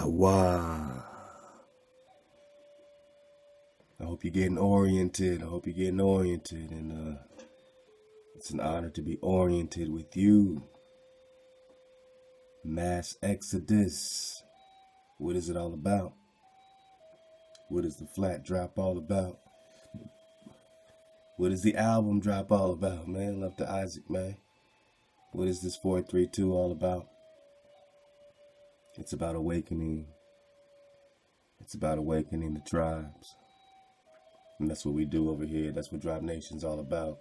Thawadah. I hope you're getting oriented. And it's an honor to be oriented with you. Mass Exodus. What is it all about? What is the flat drop all about? What is the album drop all about, man? Love to Isaac, man. What is this 432 all about? It's about awakening. It's about awakening the tribes. And that's what we do over here. That's what Drop Nation's all about.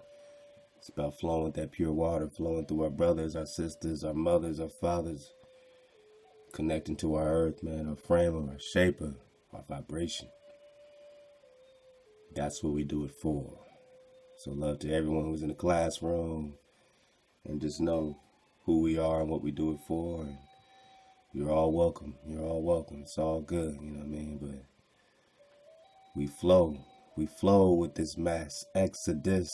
It's about flowing with that pure water, flowing through our brothers, our sisters, our mothers, our fathers, connecting to our earth, man, our framer, our shaper, our vibration. That's what we do it for. So love to everyone who's in the classroom, and just know who we are and what we do it for. And you're all welcome. You're all welcome. It's all good, you know what I mean? But we flow. We flow with this mass exodus.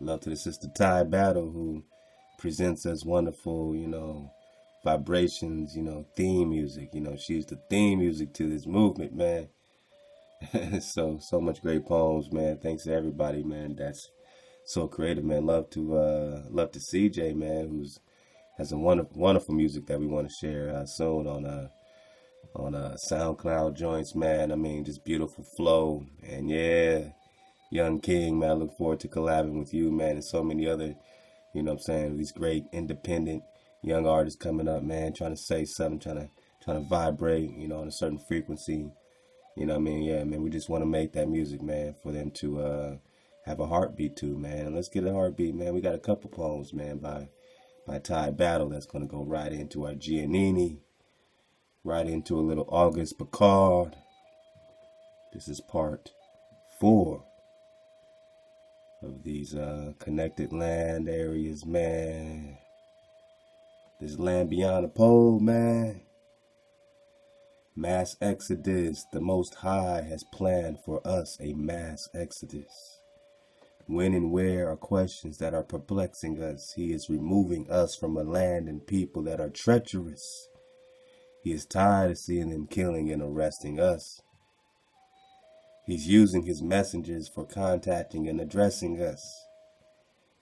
Love to the sister Ty Battle, who presents us wonderful, vibrations, theme music. She's the theme music to this movement, man. so much great poems, man. Thanks to everybody, man. That's so creative, man. Love to CJ, man, has a wonderful music that we want to share soon on SoundCloud joints, man. I mean, just beautiful flow. And yeah, Young King, man, I look forward to collabing with you, man, and so many other, these great independent young artists coming up, man, trying to say something, trying to vibrate, on a certain frequency. Yeah, man, we just want to make that music, man, for them to have a heartbeat to, man. Let's get a heartbeat, man. We got a couple poems, man, by Ty Battle that's going to go right into our Giannini, right into a little Auguste Piccard. This is part 4 of these connected land areas, man. This land beyond the pole, man. Mass Exodus. The Most High has planned for us a mass exodus. When and where are questions that are perplexing us. He is removing us from a land and people that are treacherous. He is tired of seeing them killing and arresting us. He's using his messengers for contacting and addressing us.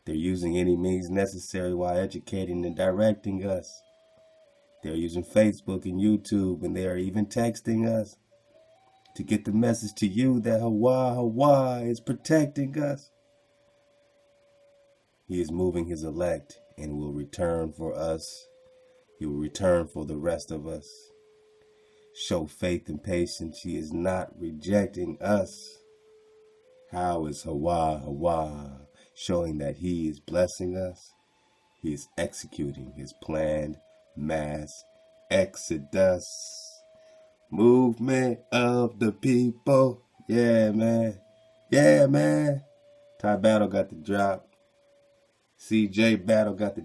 They're using any means necessary while educating and directing us. They're using Facebook and YouTube, and they are even texting us to get the message to you that Hawa is protecting us. He is moving his elect and will return for us. He will return for the rest of us. Show faith and patience. He is not rejecting us. How is Hawa showing that he is blessing us? He is executing his planned mass exodus. Movement of the people. Yeah, man. Yeah, man. Ty Battle got the drop. CJ Battle got the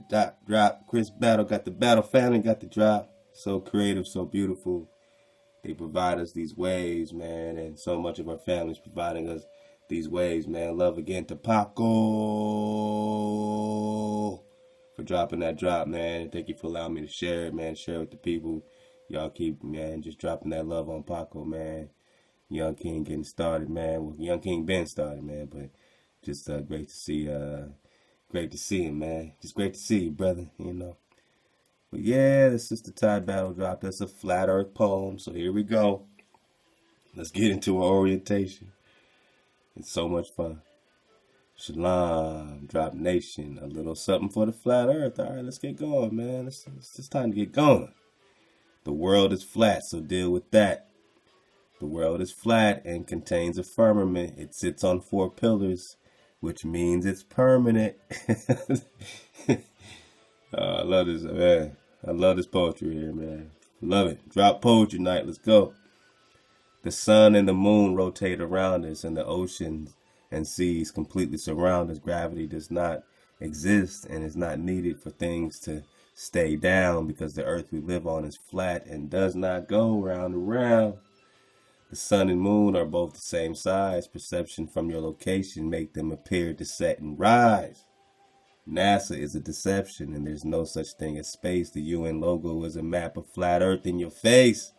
drop. Chris Battle got the Battle family got the drop. So creative, so beautiful. They provide us these waves, man, and so much of our families providing us these waves, man. Love again to Paco for dropping that drop, man. Thank you for allowing me to share it, man. Share it with the people. Y'all keep, man, just dropping that love on Paco, man. Young King getting started, man. Well, Young King been started, man, but just great to see him, man. Just great to see you, brother, But yeah, the Sister Ty Battle dropped us a flat earth poem, so here we go. Let's get into our orientation. It's so much fun. Shalom, Drop Nation, a little something for the flat earth. All right, let's get going, man. It's time to get going. The world is flat, so deal with that. The world is flat and contains a firmament. It sits on 4 pillars, which means it's permanent. I love this, man. I love this poetry here, man. Love it. Drop poetry night. Let's go. The sun and the moon rotate around us, and the oceans and seas completely surround us. Gravity does not exist and is not needed for things to stay down because the earth we live on is flat and does not go round and round. The sun and moon are both the same size. Perception from your location make them appear to set and rise. NASA is a deception, and there's no such thing as space. The UN logo is a map of flat Earth in your face.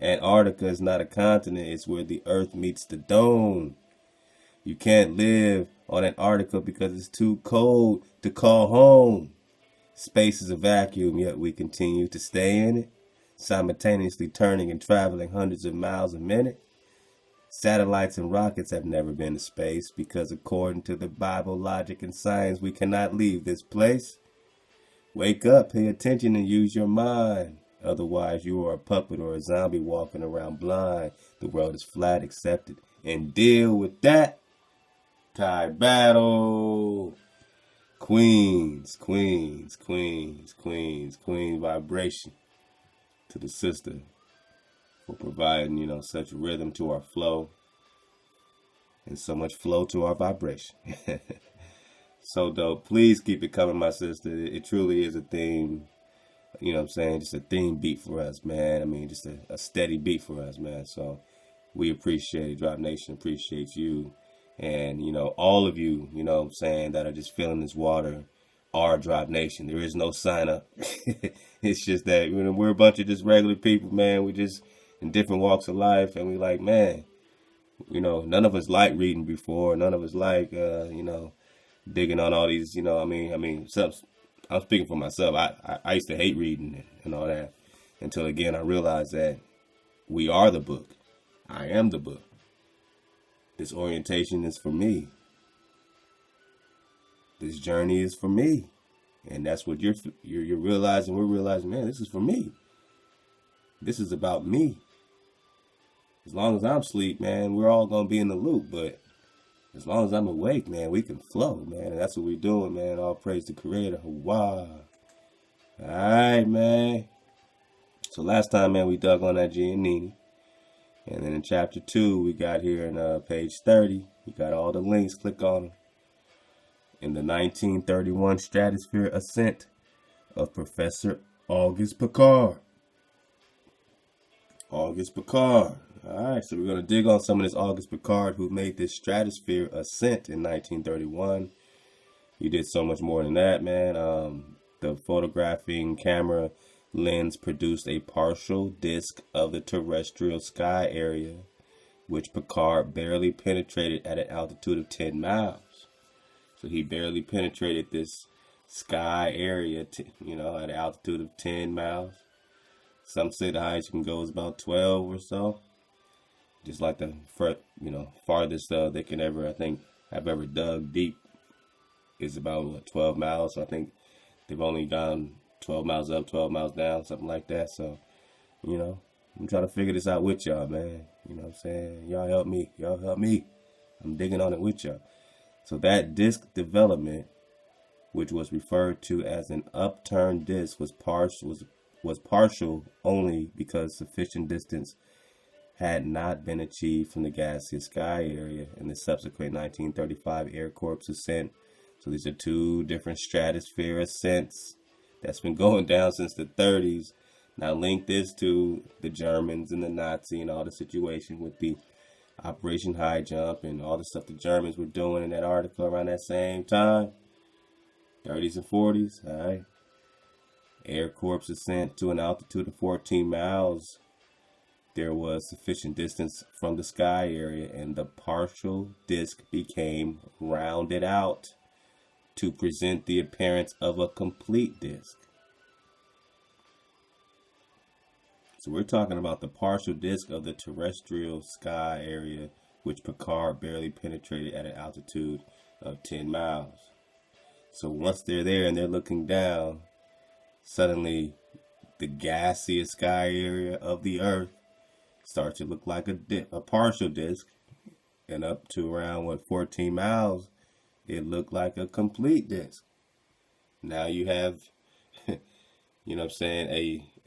Antarctica is not a continent. It's where the Earth meets the dome. You can't live on Antarctica because it's too cold to call home. Space is a vacuum, yet we continue to stay in it, simultaneously turning and traveling hundreds of miles a minute. Satellites and rockets have never been to space because according to the Bible, logic, and science, we cannot leave this place. Wake up, pay attention, and use your mind. Otherwise, you are a puppet or a zombie walking around blind. The world is flat, accept it, and deal with that. Tie battle. Queens, queens, queens, queens, queen vibration to the sister for providing, such rhythm to our flow and so much flow to our vibration. So dope. Please keep it coming, my sister. It truly is a theme, just a theme beat for us, man. I mean, just a steady beat for us, man. So we appreciate it. Drop Nation appreciates you. And, all of you, that are just feeling this water are Drop Nation. There is no sign up. It's just that, we're a bunch of just regular people, man. We just in different walks of life. And we like, man, none of us like reading before. None of us like, digging on all these, I'm speaking for myself. I used to hate reading and all that until, again, I realized that we are the book. I am the book. This orientation is for me. This journey is for me. And that's what you're realizing. We're realizing, man, this is for me. This is about me. As long as I'm asleep, man, we're all going to be in the loop. But as long as I'm awake, man, we can flow, man. And that's what we're doing, man. All praise to Creator. Wow. All right, man. So last time, man, we dug on that Giannini. And then in chapter 2, we got here in page 30. You got all the links. Click on them. In the 1931 Stratosphere Ascent of Professor Auguste Piccard. Auguste Piccard. All right, so we're going to dig on some of this Auguste Piccard who made this Stratosphere Ascent in 1931. He did so much more than that, man. The photographing camera lens produced a partial disk of the terrestrial sky area, which Piccard barely penetrated at an altitude of 10 miles. So he barely penetrated this sky area, at an altitude of 10 miles. Some say the highest you can go is about 12 or so. Just like the farthest they can ever, I think, have ever dug deep is about 12 miles. So I think they've only gone 12 miles up, 12 miles down, something like that. So, I'm trying to figure this out with y'all, man. You know what I'm saying? Y'all help me. Y'all help me. I'm digging on it with y'all. So that disk development, which was referred to as an upturned disk, was partial only because sufficient distance had not been achieved from the gaseous sky area in the subsequent 1935 Air Corps ascent. So these are two different stratosphere ascents that's been going down since the 30s. Now link this to the Germans and the Nazi and all the situation with the Operation High Jump and all the stuff the Germans were doing in that article around that same time. 30s and 40s, all right. Air Corps ascent to an altitude of 14 miles. There was sufficient distance from the sky area and the partial disk became rounded out to present the appearance of a complete disk. So we're talking about the partial disk of the terrestrial sky area, which Piccard barely penetrated at an altitude of 10 miles. So once they're there and they're looking down, suddenly the gaseous sky area of the Earth starts to look like a partial disk, and up to around 14 miles, it looked like a complete disk. Now you have,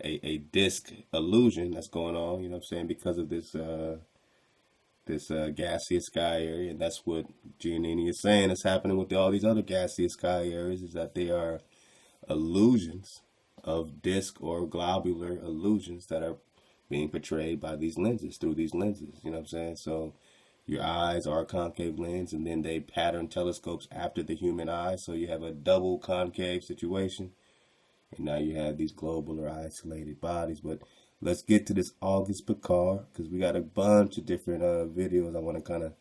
a disk illusion that's going on, because of this gaseous sky area. And that's what Giannini is saying is happening with all these other gaseous sky areas, is that they are illusions of disk or globular illusions that are being portrayed by these lenses, through these lenses, So Your eyes are a concave lens, and then they pattern telescopes after the human eye, so you have a double concave situation. And now you have these global or isolated bodies. But let's get to this Auguste Piccard, because we got a bunch of different videos I want to kind of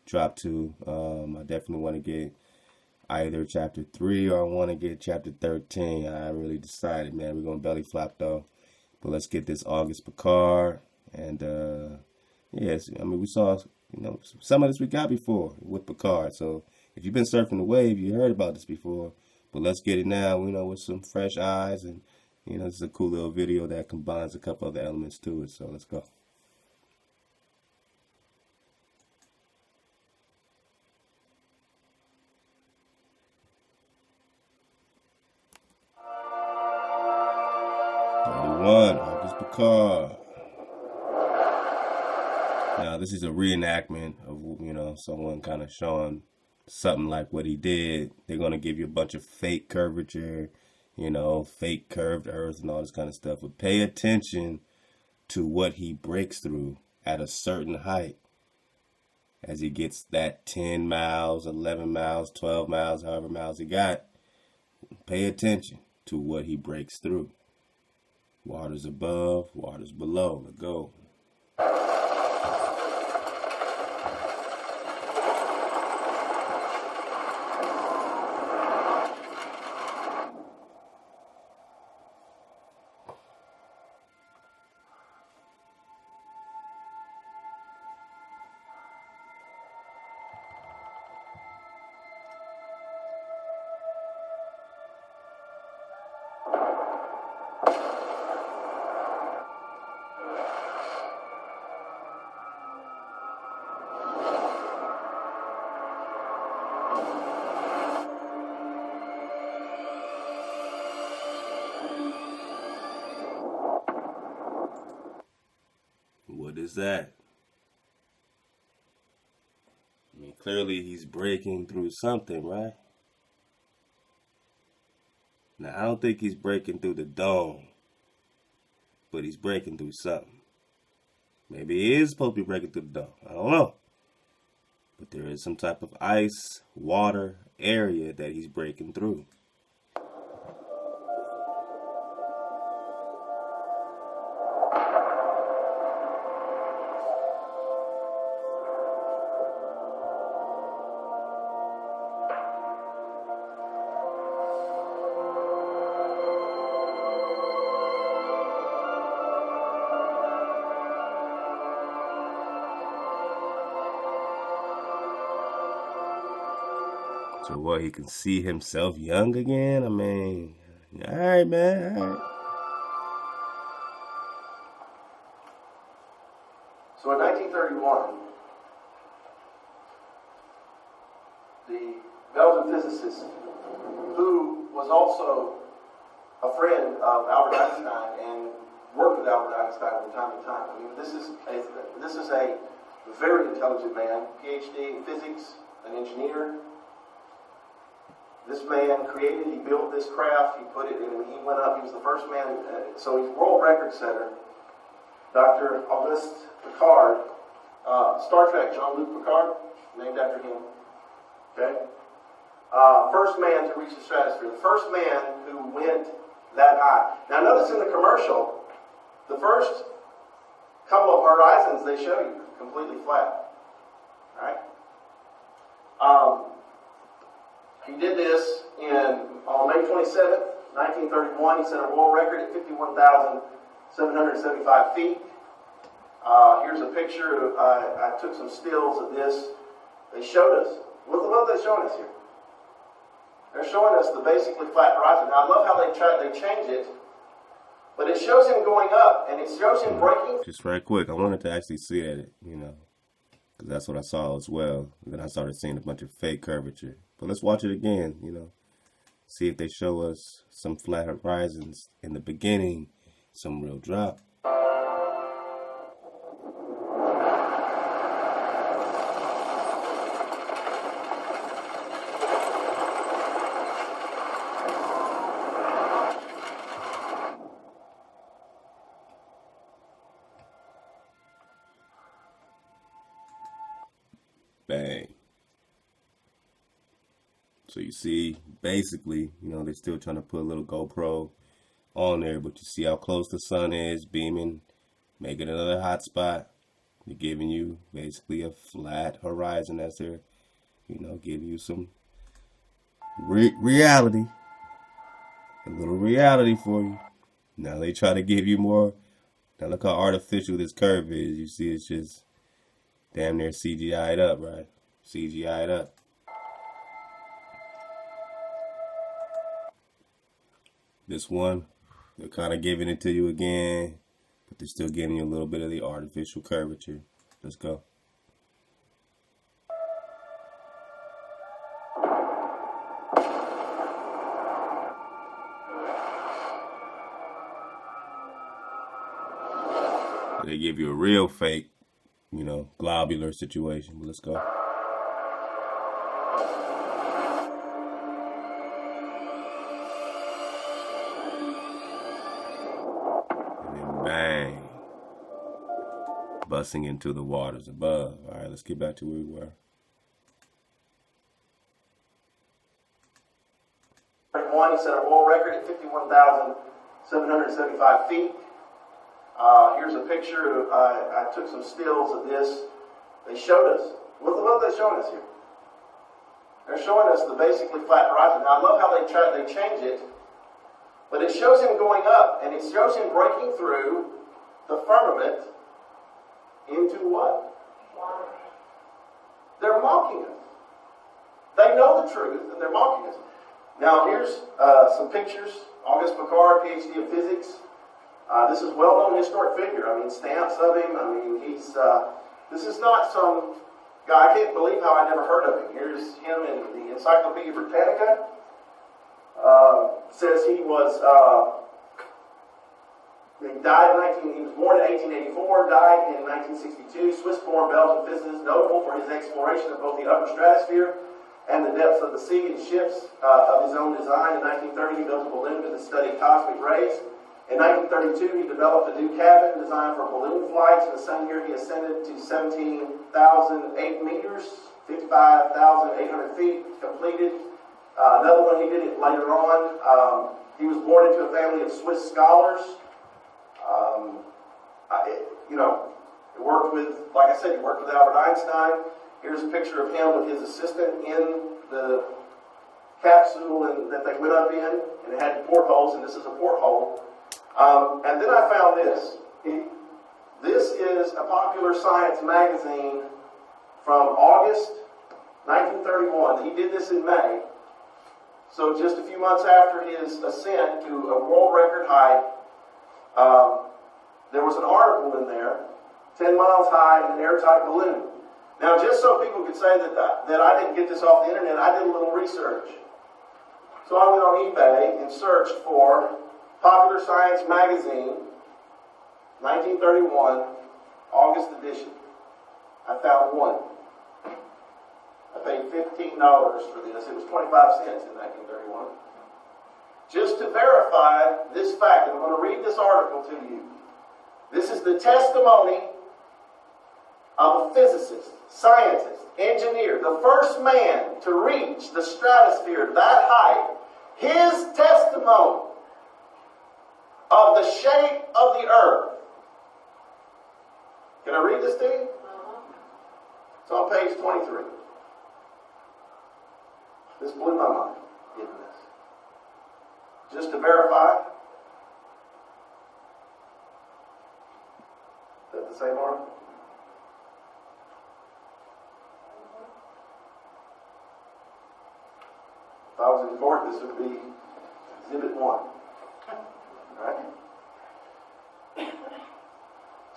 drop to. I definitely want to get either chapter 3 or I want to get chapter 13. I really decided, man. We're going to belly flop, though. But let's get this Auguste Piccard. And, yes, I mean, we saw, some of this we got before with Piccard. So if you've been surfing the wave, you heard about this before. But let's get it now, with some fresh eyes. And, this is a cool little video that combines a couple other elements to it. So let's go. Auguste Piccard. Now, this is a reenactment of, someone kind of showing something like what he did. They're going to give you a bunch of fake curvature, fake curved earth and all this kind of stuff. But pay attention to what he breaks through at a certain height as he gets that 10 miles, 11 miles, 12 miles, however miles he got. Pay attention to what he breaks through. Waters above, waters below. Let's go. What is that? I mean, clearly he's breaking through something, right? Now, I don't think he's breaking through the dome, but he's breaking through something. Maybe he is supposed to be breaking through the dome. I don't know. But there is some type of ice, water area that he's breaking through. So what, he can see himself young again? I mean, all right, man, all right. So in 1931, the Belgian physicist, who was also a friend of Albert Einstein and worked with Albert Einstein from time to time. I mean, this is a very intelligent man, PhD in physics, an engineer. This man he built this craft, he put it in, he went up, he was the first man, so he's world record setter. Dr. Auguste Piccard, Star Trek, Jean-Luc Picard, named after him. Okay? First man to reach the stratosphere, the first man who went that high. Now notice in the commercial, the first couple of horizons they show you completely flat. Right? He did this on May 27th, 1931. He set a world record at 51,775 feet. Here's a picture. I took some stills of this. They showed us. What are they showing us here? They're showing us the basically flat horizon. Now I love how they change it, but it shows him going up, and it shows him breaking. Just right quick, I wanted to actually see it, because that's what I saw as well. And then I started seeing a bunch of fake curvature. But let's watch it again, see if they show us some flat horizons in the beginning, some real drop. bang. So you see, basically, you know, they're still trying to put a little GoPro on there, but you see how close the sun is, beaming, making another hot spot. They're giving you basically a flat horizon as they're, you know, giving you some reality, a little reality for you. Now they try to give you more. Now look how artificial this curve is. You see, it's just damn near CGI'd up, right? CGI'd up. This one, they're kind of giving it to you again, but they're still giving you a little bit of the artificial curvature. Let's go. They give you a real fake, you know, globular situation. But let's go. Bang. Busting into the waters above. All right, let's get back to where we were. He set a world record at 51,775 feet. Here's a picture. I took some stills of this. They showed us. What are they showing us here? They're showing us the basically flat horizon. Now, I love how they change it. But it shows him going up, and it shows him breaking through the firmament into what? Water. They're mocking us. They know the truth, and they're mocking us. Now, here's some pictures. Auguste Piccard, PhD in physics. This is well-known historic figure. I mean, stamps of him. I mean, he's. This is not some guy. I can't believe how I never heard of him. Here's him in the Encyclopedia Britannica. Says he was, he was born in 1884, died in 1962, Swiss-born Belgian physicist, notable for his exploration of both the upper stratosphere and the depths of the sea in ships of his own design. In 1930, he built a balloon to study cosmic rays. In 1932, he developed a new cabin designed for balloon flights. In the same year, he ascended to 17,008 meters, 55,800 feet, completed. Another one he did it later on. He was born into a family of Swiss scholars. He worked with, like I said, he worked with Albert Einstein. Here's a picture of him with his assistant in the capsule that they went up in, and it had portholes, and this is a porthole. And then I found this. This is a Popular Science magazine from August 1931. He did this in May. So just a few months after his ascent to a world record height, there was an article in there, 10 miles high in an airtight balloon. Now, just so people could say that I didn't get this off the internet, I did a little research. So I went on eBay and searched for Popular Science magazine, 1931, August edition. I found one. I paid $15 for this. It was 25 cents in 1931. Just to verify this fact, and I'm going to read this article to you. This is the testimony of a physicist, scientist, engineer, the first man to reach the stratosphere that height. His testimony of the shape of the earth. Can I read this to you? It's on page 23. This blew my mind, getting this. Just to verify. Is that the same article? If I was in court, this would be Exhibit 1. Right?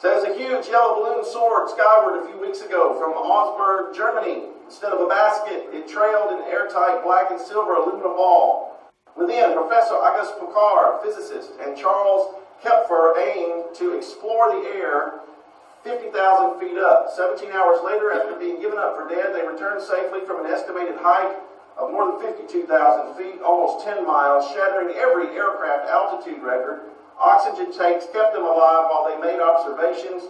Says a huge yellow balloon soared skyward a few weeks ago from Augsburg, Germany. Instead of a basket, it trailed an airtight black and silver aluminum ball. Within, Professor Auguste Piccard, physicist, and Charles Kepfer aimed to explore the air 50,000 feet up. 17 hours later, after being given up for dead, they returned safely from an estimated height of more than 52,000 feet, almost 10 miles, shattering every aircraft altitude record. Oxygen tanks kept them alive while they made observations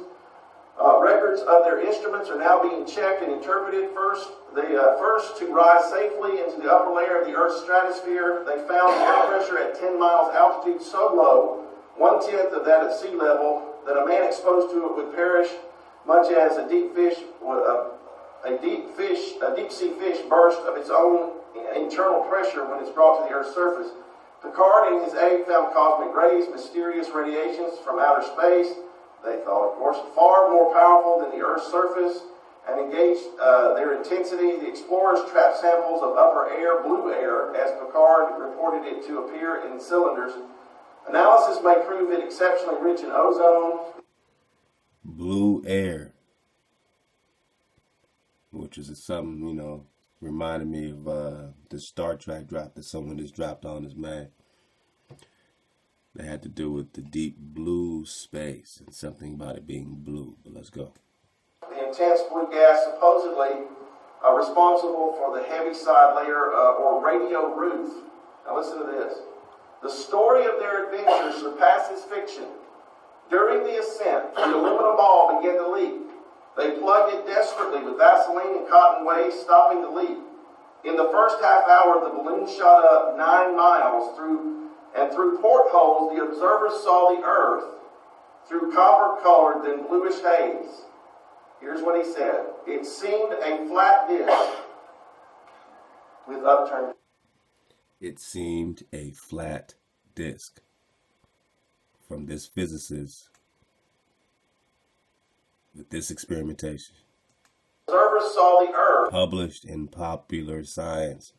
Records of their instruments are now being checked and interpreted. First to rise safely into the upper layer of the Earth's stratosphere, they found the air pressure at 10 miles altitude so low, 1/10 of that at sea level, that a man exposed to it would perish, much as a deep sea fish bursts of its own internal pressure when it's brought to the Earth's surface. Piccard and his aide found cosmic rays, mysterious radiations from outer space. They thought, of course, far more powerful than the Earth's surface, and engaged their intensity. The explorers trapped samples of upper air, blue air, as Piccard reported it to appear in cylinders. Analysis may prove it exceptionally rich in ozone. Blue air, which is something, reminded me of the Star Trek drop that someone just dropped on us, man. That had to do with the deep blue space and something about it being blue. But let's go. The intense blue gas supposedly responsible for the heavy side layer or radio roof. Now listen to this. The story of their adventure surpasses fiction. During the ascent, the aluminum ball began to leak. They plugged it desperately with Vaseline and cotton waste, stopping the leak. In the first half hour, the balloon shot up 9 miles through portholes. The observers saw the Earth through copper-colored, then bluish haze. Here's what he said. It seemed a flat disc with upturned. It seemed a flat disc. From this physicist with this experimentation. Observers saw the Earth. Published in Popular Science.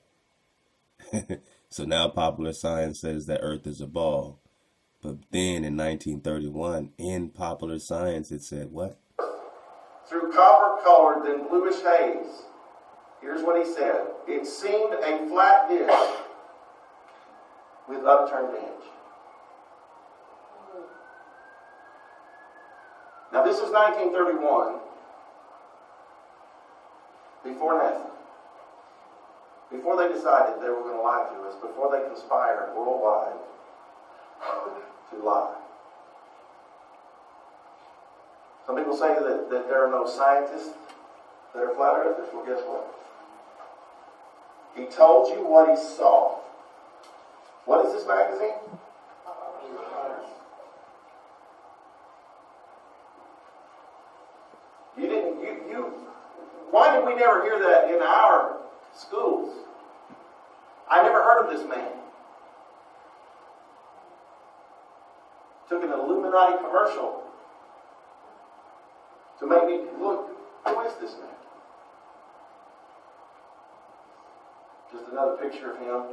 So now Popular Science says that Earth is a ball. But then in 1931, in Popular Science, it said what? Through copper-colored, then bluish haze. Here's what he said. It seemed a flat disc with upturned edge. Now this is 1931, before NASA. Before they decided they were going to lie to us, before they conspired worldwide to lie. Some people say that there are no scientists that are flat earthers. Well, guess what? He told you what he saw. What is this magazine? Why did we never hear that in our schools? I never heard of this man. Took an Illuminati commercial to make me look, who is this man? Just another picture of him.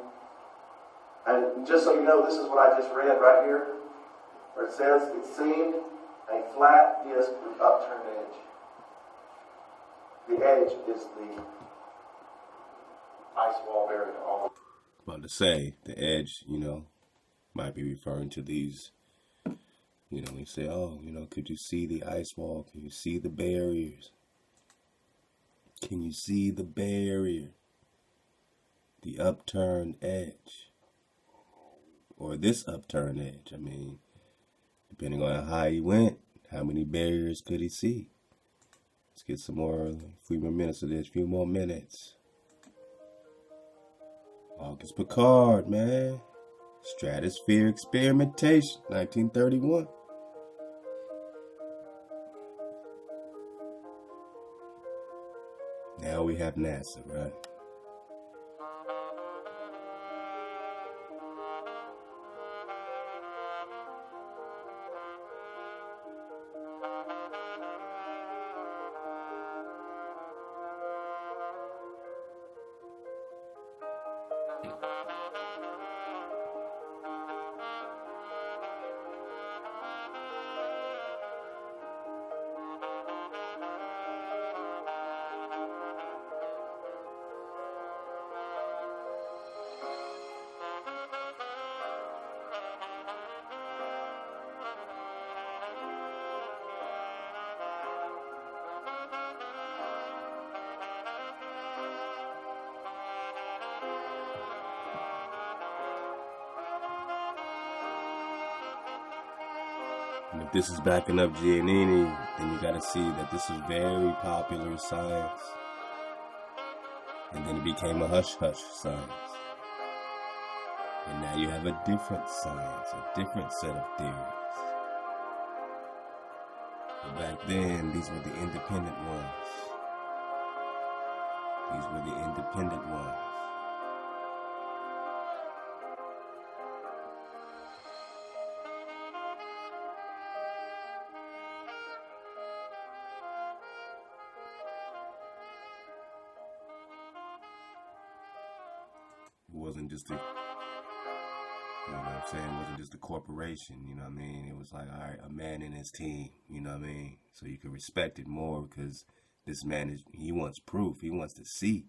And just so you know, this is what I just read right here, where it says, it seemed a flat disc with upturned edge. The edge is the ice wall barrier. About to say, the edge, might be referring to these, we say, oh, could you see the ice wall? Can you see the barriers? Can you see the barrier? The upturned edge. Or this upturned edge. I mean, depending on how high he went, how many barriers could he see? Let's get some more, few more minutes of this, few more minutes. Auguste Piccard, man. Stratosphere Experimentation, 1931. Now we have NASA, right? And if this is backing up Giannini, then you gotta see that this is very popular science. And then it became a hush-hush science. And now you have a different science, a different set of theories. But back then, these were the independent ones. These were the independent ones. It wasn't just a, you know what I'm saying, it wasn't just a corporation, you know what I mean? It was like, all right, a man and his team, you know what I mean? So you can respect it more because this man, he wants proof, he wants to see.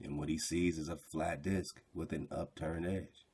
And what he sees is a flat disc with an upturned edge.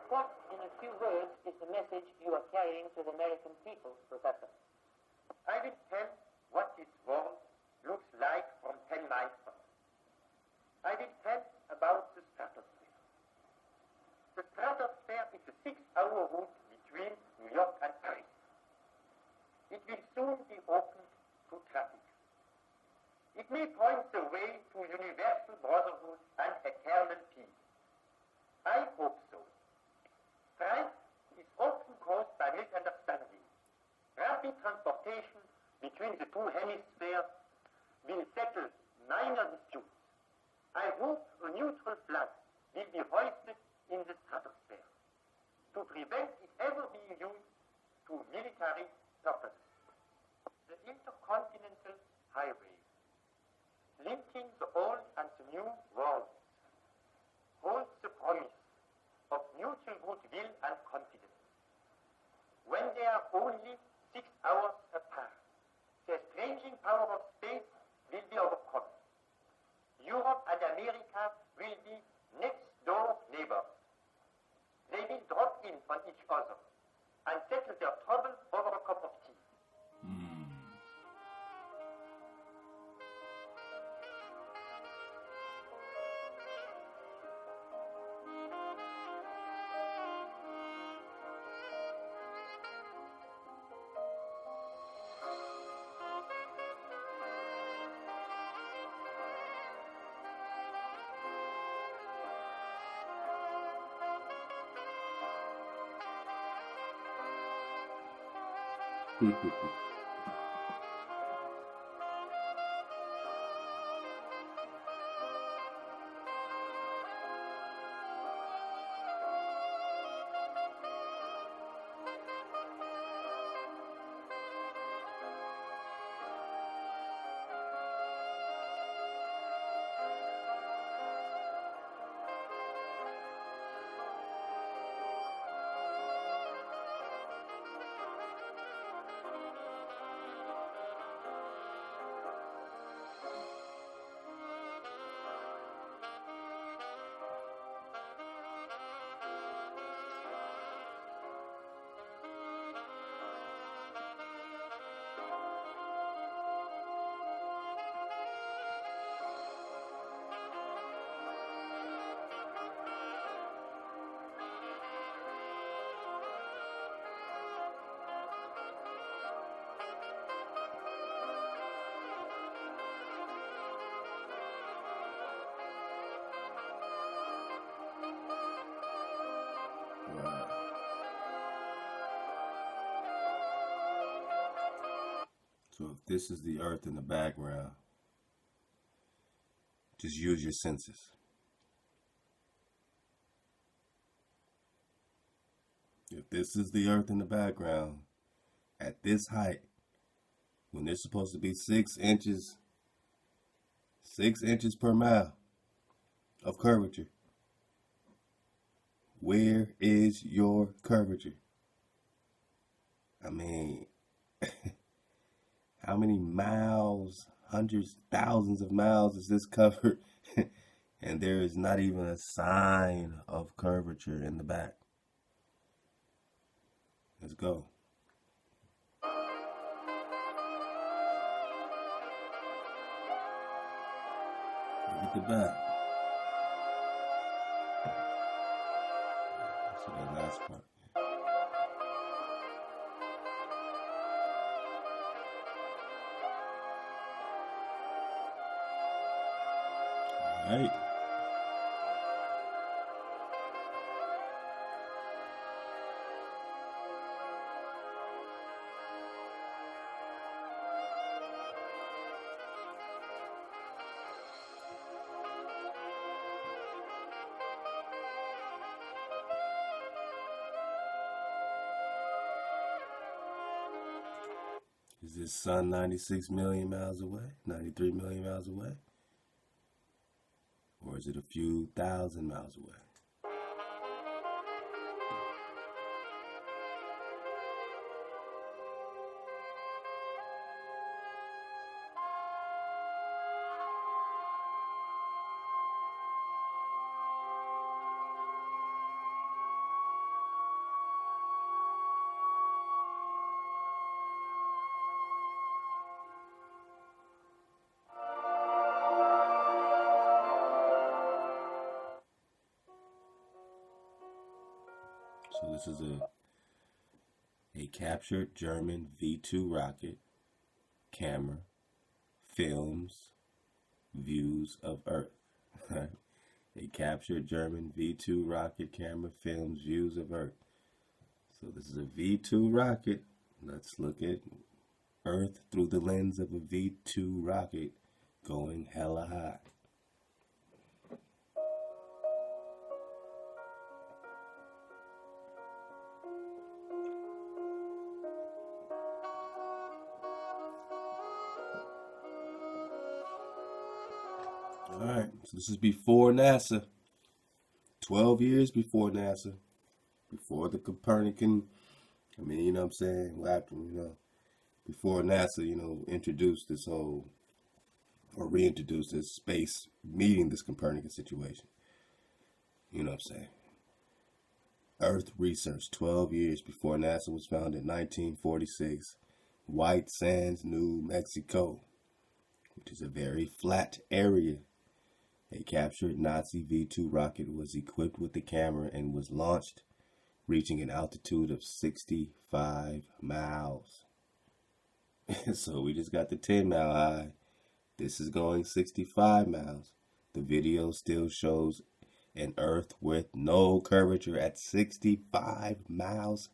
What, in a few words, is the message you are carrying to the American people, Professor? I will tell what this world looks like from 10 miles from. I will tell about the stratosphere. The stratosphere is a 6-hour route between New York and Paris. It will soon be opened to traffic. It may point the way to universal brotherhood and eternal peace. I hope so. Strife is often caused by misunderstanding. Rapid transportation between the two hemispheres will settle minor disputes. I hope a neutral flag will be hoisted in the stratosphere to prevent it ever being used to military purposes. The intercontinental highway, linking the old and the new worlds, holds the promise of mutual goodwill and confidence. When they are only 6 hours apart, the estranging power of space will be overcome. Europe and America will be next-door neighbors. They will drop in on each other and settle their trouble over a cup of tea. So if this is the earth in the background, just use your senses. If this is the earth in the background, at this height, when there's supposed to be 6 inches per mile of curvature, where is your curvature? I mean, how many miles, hundreds, thousands of miles is this covered? And there is not even a sign of curvature in the back. Let's go. Look at the back. So that last part. All right. Is this sun 96 million miles away? 93 million miles away? Or is it a few thousand miles away? So this is a captured German V-2 rocket camera films views of Earth. A captured German V-2 rocket camera films views of Earth. So this is a V-2 rocket. Let's look at Earth through the lens of a V-2 rocket going hella high. All right, so this is before NASA, 12 years before NASA, before the Copernican, you know what I'm saying, well, after, before NASA, introduced this whole, or reintroduced this space meeting this Copernican situation. You know what I'm saying? Earth research, 12 years before NASA was founded in 1946, White Sands, New Mexico, which is a very flat area. A captured Nazi V-2 rocket was equipped with the camera and was launched, reaching an altitude of 65 miles. So we just got the 10-mile high. This is going 65 miles. The video still shows an Earth with no curvature at 65 miles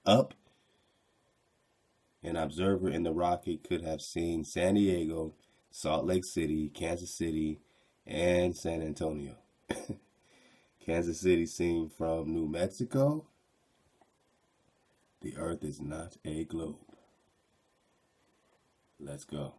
up. An observer in the rocket could have seen San Diego, Salt Lake City, Kansas City, and San Antonio. Kansas City seen from New Mexico. The Earth is not a globe. Let's go.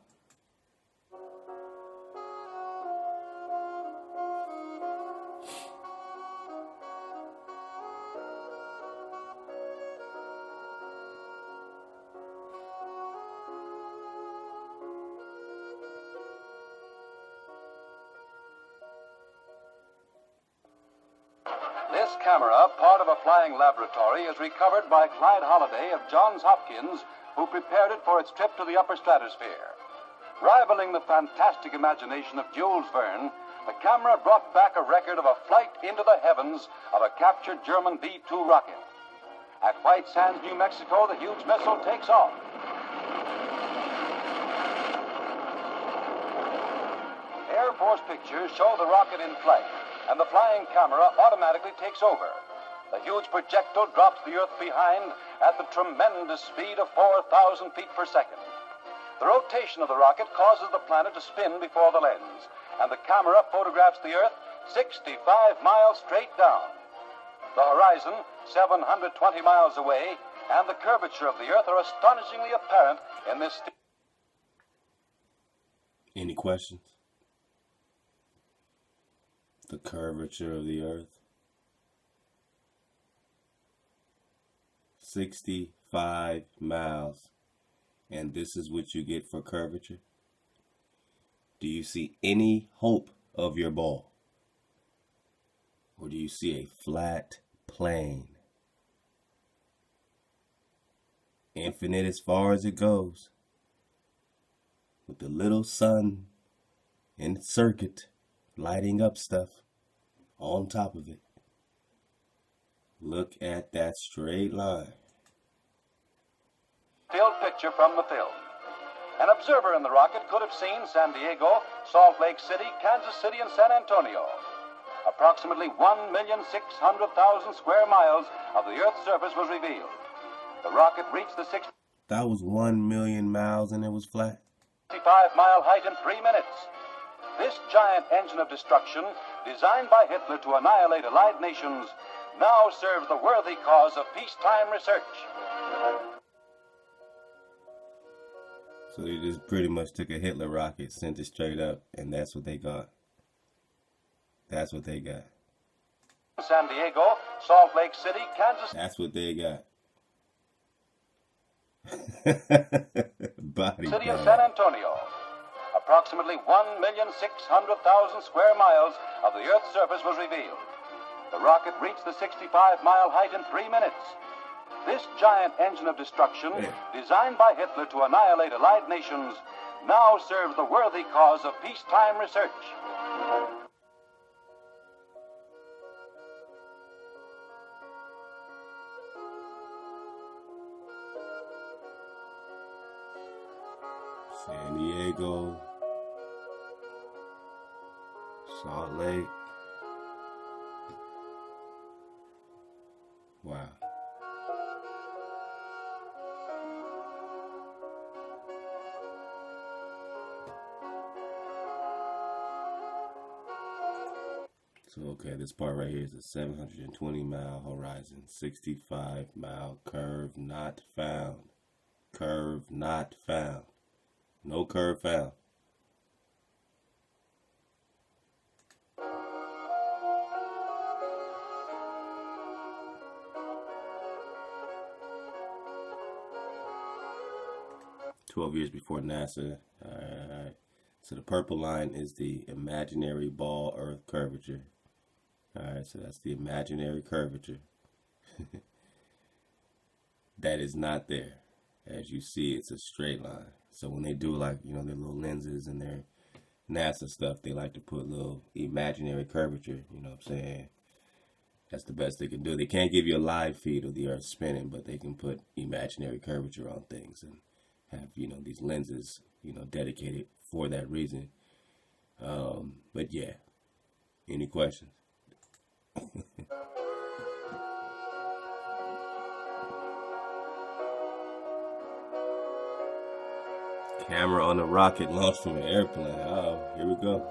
This camera, part of a flying laboratory, is recovered by Clyde Holliday of Johns Hopkins, who prepared it for its trip to the upper stratosphere. Rivaling the fantastic imagination of Jules Verne, the camera brought back a record of a flight into the heavens of a captured German V-2 rocket. At White Sands, New Mexico, the huge missile takes off. Air Force pictures show the rocket in flight, and the flying camera automatically takes over. The huge projectile drops the Earth behind at the tremendous speed of 4,000 feet per second. The rotation of the rocket causes the planet to spin before the lens, and the camera photographs the Earth 65 miles straight down. The horizon, 720 miles away, and the curvature of the Earth are astonishingly apparent in this. Any questions? The curvature of the Earth. 65 miles. And this is what you get for curvature? Do you see any hope of your ball? Or do you see a flat plane? Infinite as far as it goes. With the little sun in circuit lighting up stuff on top of it. Look at that straight line. Field picture from the film. An observer in the rocket could have seen San Diego, Salt Lake City, Kansas City, and San Antonio. Approximately 1,600,000 square miles of the Earth's surface was revealed. The rocket reached the 65 That was 1 million miles and it was flat. mile height in 3 minutes. This giant engine of destruction, designed by Hitler to annihilate allied nations, now serves the worthy cause of peacetime research. So they just pretty much took a Hitler rocket, sent it straight up, and that's what they got. That's what they got. San Diego, Salt Lake City, Kansas. That's what they got. Body City and bag. San Antonio. Approximately 1,600,000 square miles of the Earth's surface was revealed. The rocket reached the 65-mile height in 3 minutes. This giant engine of destruction, designed by Hitler to annihilate allied nations, now serves the worthy cause of peacetime research. San Diego, Salt Lake. Wow. So, okay, this part right here is a 720-mile horizon, 65-mile curve not found. Curve not found. No curve found. "12 years before NASA. Alright. So the purple line is the imaginary ball Earth curvature. Alright, so that's the imaginary curvature. That is not there. As you see, it's a straight line. So when they do, like, you know, their little lenses and their NASA stuff, they like to put little imaginary curvature, you know what I'm saying? That's the best they can do. They can't give you a live feed of the Earth spinning, but they can put imaginary curvature on things and have, you know, these lenses, you know, dedicated for that reason. But yeah, any questions? Camera on a rocket launched from an airplane. Oh, here we go.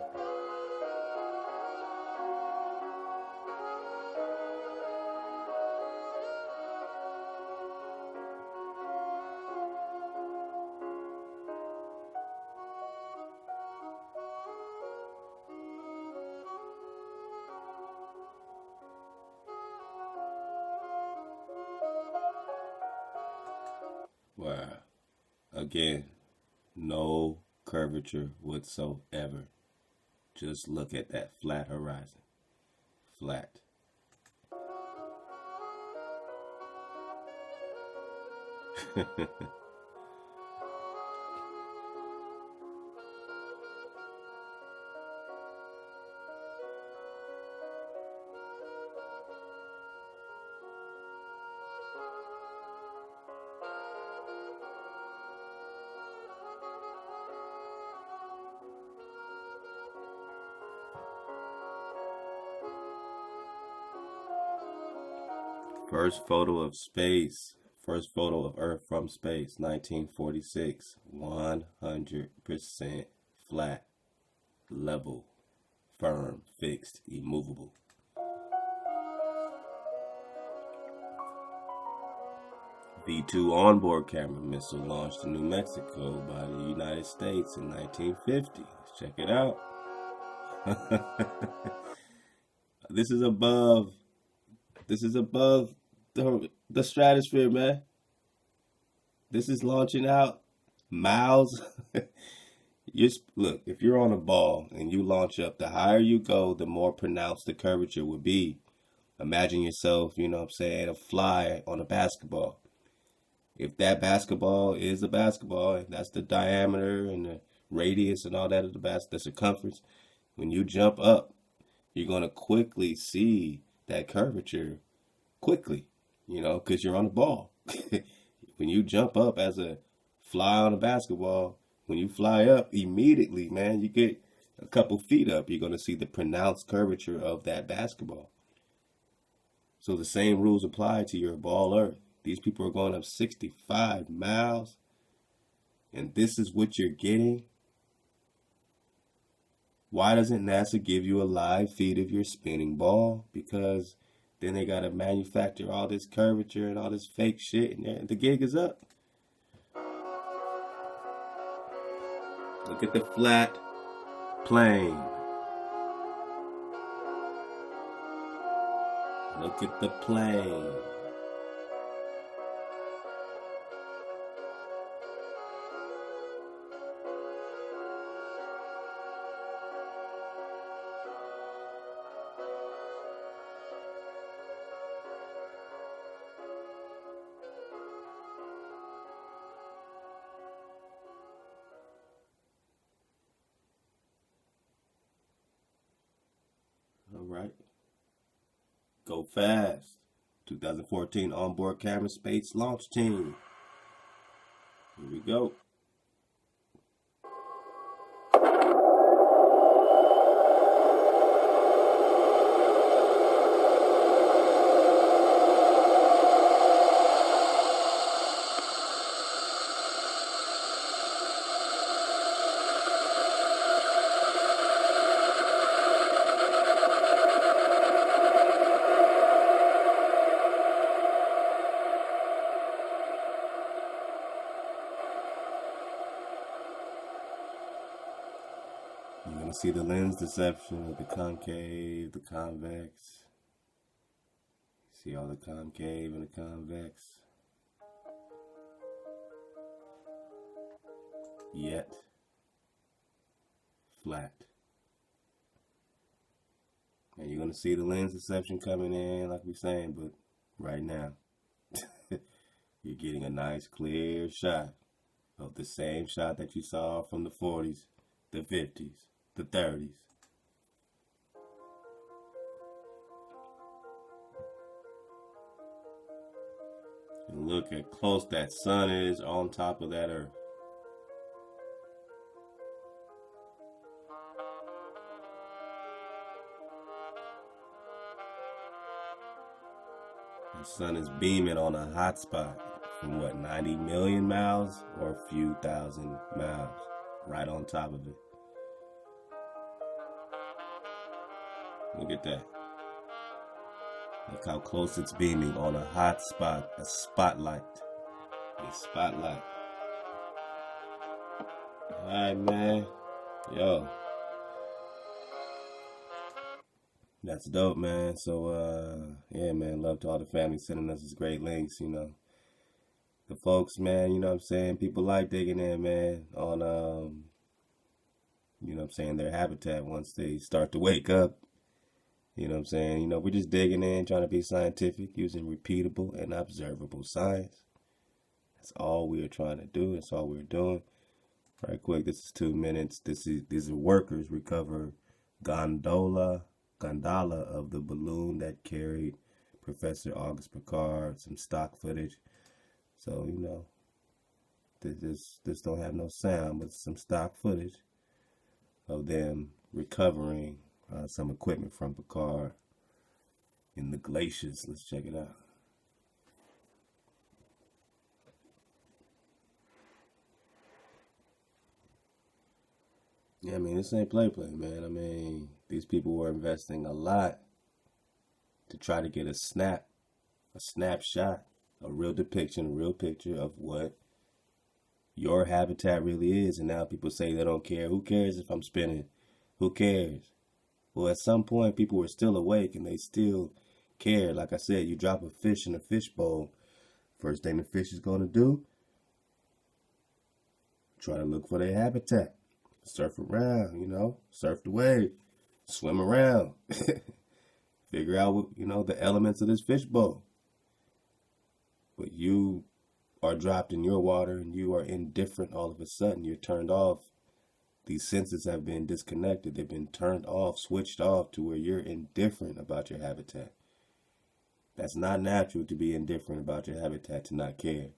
Wow. Again, no curvature whatsoever. Just look at that flat horizon. Flat. First photo of space First photo of Earth from space, 1946. 100% flat, level, firm, fixed, immovable. V-2 onboard camera missile launched in New Mexico by the United States in 1950. Let's check it out. This is above the stratosphere, man. This is launching out miles. Look, if you're on a ball and you launch up, the higher you go, the more pronounced the curvature would be. Imagine yourself, a fly on a basketball. If that basketball is a basketball, and that's the diameter and the radius and all that of the circumference, when you jump up, you're going to quickly see that curvature quickly, because you're on a ball. When you jump up as a fly on a basketball, when you fly up, immediately, man, you get a couple feet up, you're going to see the pronounced curvature of that basketball. So the same rules apply to your ball Earth. These people are going up 65 miles, and this is what you're getting. Why doesn't NASA give you a live feed of your spinning ball? Because then they got to manufacture all this curvature and all this fake shit, and the gig is up. Look at the flat plane. Look at the plane. All right. Go fast. 2014 onboard camera space launch team. Here we go. You're going to see the lens deception of the concave, the convex. See all the concave and the convex. Yet flat. And you're going to see the lens deception coming in, like we're saying, but right now, you're getting a nice clear shot of the same shot that you saw from the 40s, the 50s, the 30s. And look how close that sun is on top of that earth. The sun is beaming on a hot spot from 90 million miles or a few thousand miles, right on top of it. Look at that. Look how close it's beaming on a hot spot, a spotlight. A spotlight. Alright, man. Yo. That's dope, man. So, yeah, man, love to all the family sending us these great links, The folks, man, you know what I'm saying? People like digging in, man, on, their habitat once they start to wake up. You know what I'm saying? We're just digging in, trying to be scientific, using repeatable and observable science. That's all we are trying to do. That's all we're doing. Right quick, this is 2 minutes. These are workers recover gondola of the balloon that carried Professor Auguste Piccard, some stock footage. So, this don't have no sound, but some stock footage of them recovering some equipment from Piccard in the glaciers. Let's check it out. Yeah, I mean, this ain't play, man. I mean, these people were investing a lot to try to get a snapshot, a real depiction, a real picture of what your habitat really is. And now people say they don't care. Who cares if I'm spinning? Who cares? Well, at some point, people were still awake and they still cared. Like I said, you drop a fish in a fish bowl, first thing the fish is going to do, try to look for their habitat. Surf around, surf the wave, swim around, figure out what, the elements of this fish bowl. But you are dropped in your water and you are indifferent all of a sudden. You're turned off. These senses have been disconnected. They've been turned off, switched off to where you're indifferent about your habitat. That's not natural to be indifferent about your habitat, to not care.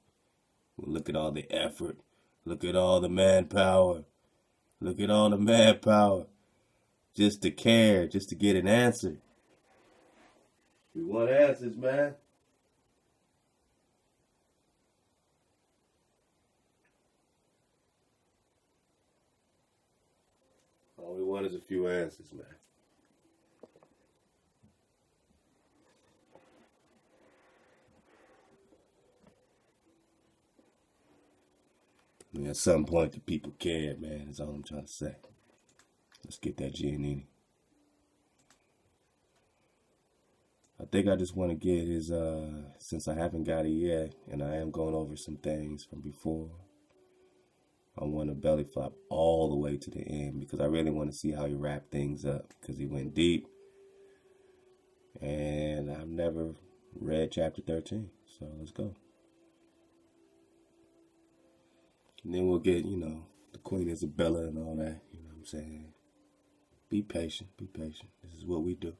Well, look at all the effort. Look at all the manpower. Look at all the manpower just to care, just to get an answer. We want answers, man. All we want is a few answers, man. I mean, at some point, the people cared, man. That's all I'm trying to say. Let's get that Giannini. I think I just want to get his, since I haven't got it yet, and I am going over some things from before, I want to belly flop all the way to the end because I really want to see how he wrapped things up because he went deep. And I've never read chapter 13, so let's go. And then we'll get, the Queen Isabella and all that, you know what I'm saying? Be patient, be patient. This is what we do.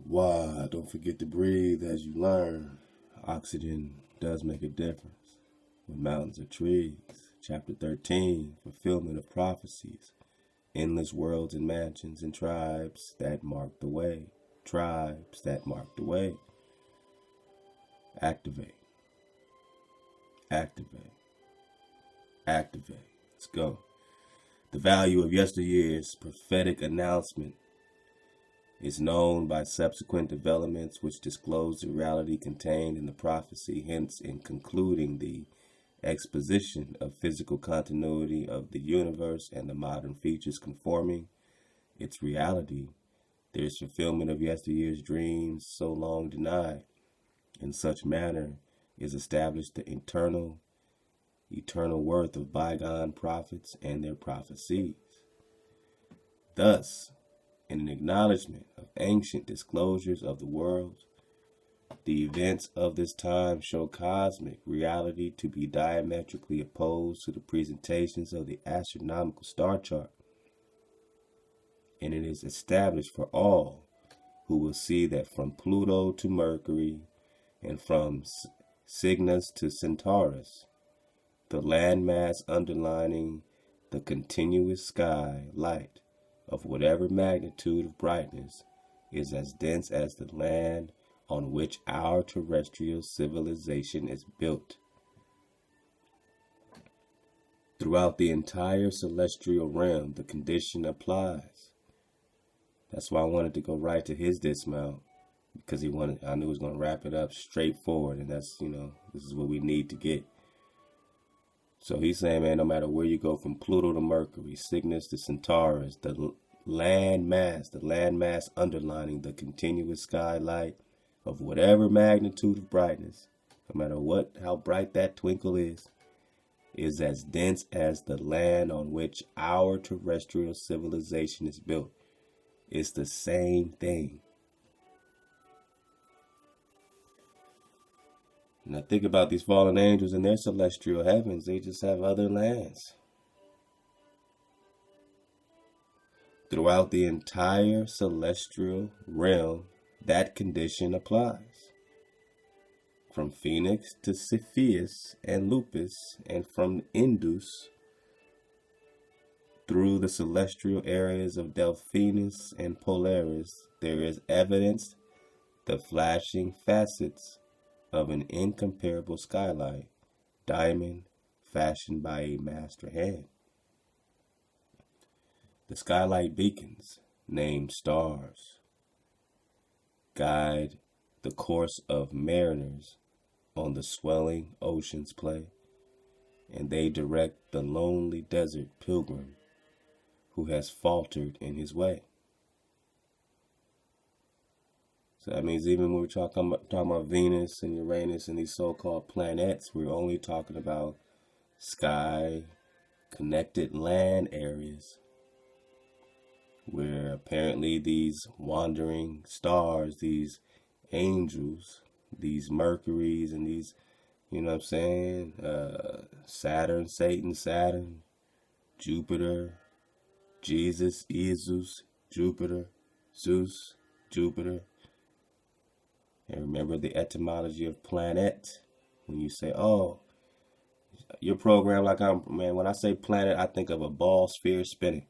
Why? Don't forget to breathe as you learn. Oxygen does make a difference. With mountains or trees. Chapter 13, fulfillment of prophecies. Endless worlds and mansions and tribes that mark the way. Tribes that mark the way. Activate. Activate. Activate. Let's go. The value of yesteryear's prophetic announcement is known by subsequent developments which disclose the reality contained in the prophecy, hence in concluding the exposition of physical continuity of the universe and the modern features conforming its reality, there is fulfillment of yesteryear's dreams so long denied. In such manner is established the eternal worth of bygone prophets and their prophecies. Thus, in an acknowledgement of ancient disclosures of the world, the events of this time show cosmic reality to be diametrically opposed to the presentations of the astronomical star chart. And it is established for all who will see that from Pluto to Mercury and from Cygnus to Centaurus, the landmass underlining the continuous sky light of whatever magnitude of brightness is as dense as the land on which our terrestrial civilization is built. Throughout the entire celestial realm, the condition applies. That's why I wanted to go right to his dismount, because I knew he was going to wrap it up straightforward, and that's, this is what we need to get. So he's saying, man, no matter where you go from Pluto to Mercury, Cygnus to Centaurus, the landmass underlining the continuous skylight of whatever magnitude of brightness, no matter how bright that twinkle is as dense as the land on which our terrestrial civilization is built. It's the same thing. Now think about these fallen angels in their celestial heavens. They just have other lands. Throughout the entire celestial realm, that condition applies. From Phoenix to Cepheus and Lupus, and from Indus through the celestial areas of Delphinus and Polaris, there is evidence the flashing facets of an incomparable skylight, diamond fashioned by a master hand. The skylight beacons, named stars, guide the course of mariners on the swelling ocean's play, and they direct the lonely desert pilgrim who has faltered in his way. So that means even when we're talking about Venus and Uranus and these so-called planets, we're only talking about sky connected land areas where apparently these wandering stars, these angels, these Mercuries and these, you know what I'm saying, Saturn, Saturn, Jupiter, Jesus, Jupiter, Zeus, Jupiter. And remember the etymology of planet. When you say, oh, your program like when I say planet, I think of a ball sphere spinning.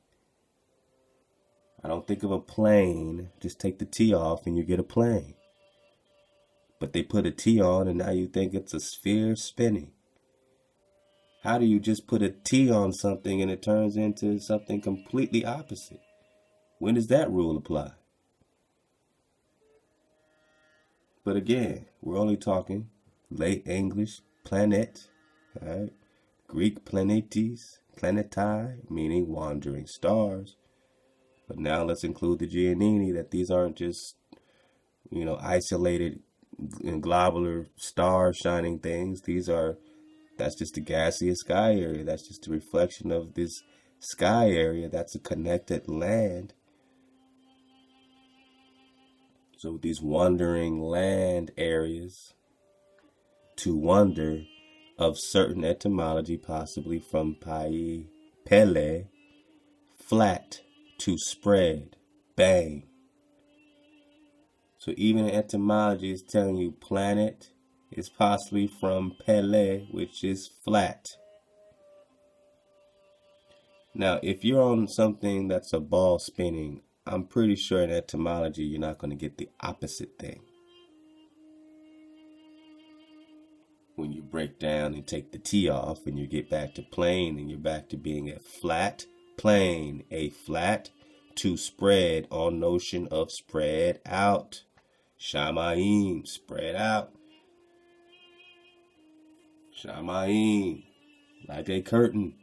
I don't think of a plane. Just take the T off and you get a plane. But they put a T on and now you think it's a sphere spinning. How do you just put a T on something and it turns into something completely opposite? When does that rule apply? But again, we're only talking late English planet, right? Greek planetes, planetai, meaning wandering stars. But now let's include the Giannini, that these aren't just, isolated and globular star shining things. That's just a gaseous sky area. That's just a reflection of this sky area. That's a connected land. So these wandering land areas, to wonder of certain etymology, possibly from pele, flat, to spread, bang. So even etymology is telling you planet is possibly from pele, which is flat. Now, if you're on something that's a ball spinning, I'm pretty sure in etymology you're not going to get the opposite thing. When you break down and take the T off and you get back to plane and you're back to being a flat plane, a flat to spread, all notion of spread out. Shamayim, spread out. Shamayim, like a curtain,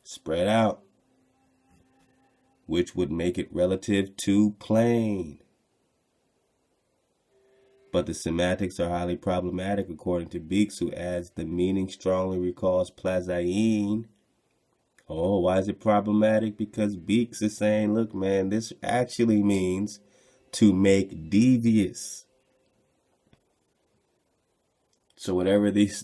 spread out, which would make it relative to plane. But the semantics are highly problematic according to Beeks, who adds the meaning strongly recalls plazayin. Oh, why is it problematic? Because Beeks is saying, look, man, this actually means to make devious. So whatever this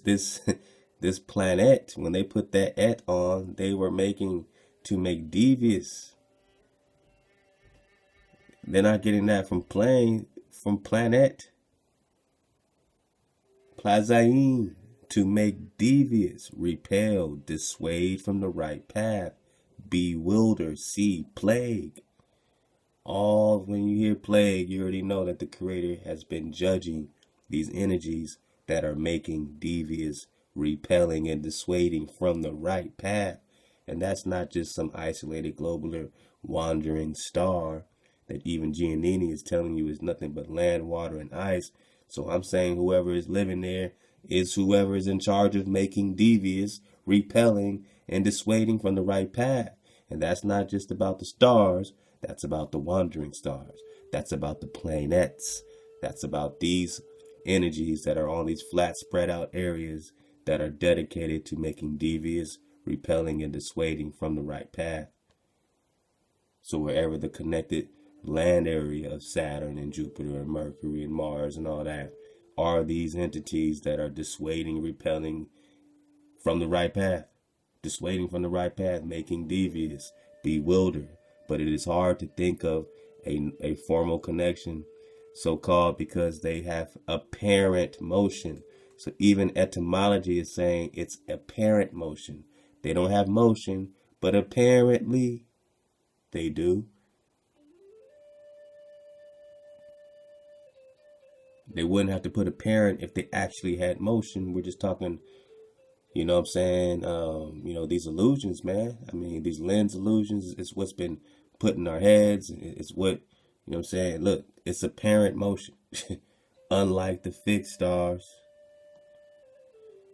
planet, when they put that et on, they were making to make devious. They're not getting that from planet. Plazain, to make devious, repel, dissuade from the right path, bewilder, see, plague. All when you hear plague, you already know that the Creator has been judging these energies that are making devious, repelling, and dissuading from the right path. And that's not just some isolated globular wandering star that even Giannini is telling you is nothing but land, water, and ice. So I'm saying whoever is living there is whoever is in charge of making devious, repelling, and dissuading from the right path. And that's not just about the stars. That's about the wandering stars. That's about the planets. That's about these energies that are on these flat spread out areas that are dedicated to making devious, repelling, and dissuading from the right path. So wherever the connected land area of Saturn and Jupiter and Mercury and Mars and all that are these entities that are dissuading, repelling from the right path, dissuading from the right path, making devious, bewildered. But it is hard to think of a formal connection, so-called, because they have apparent motion. So even etymology is saying it's apparent motion. They don't have motion, but apparently they do. They wouldn't have to put apparent if they actually had motion. We're just talking, you know what I'm saying? These illusions, man. I mean, these lens illusions is what's been put in our heads. It's what, you know what I'm saying? Look, it's apparent motion. Unlike the fixed stars,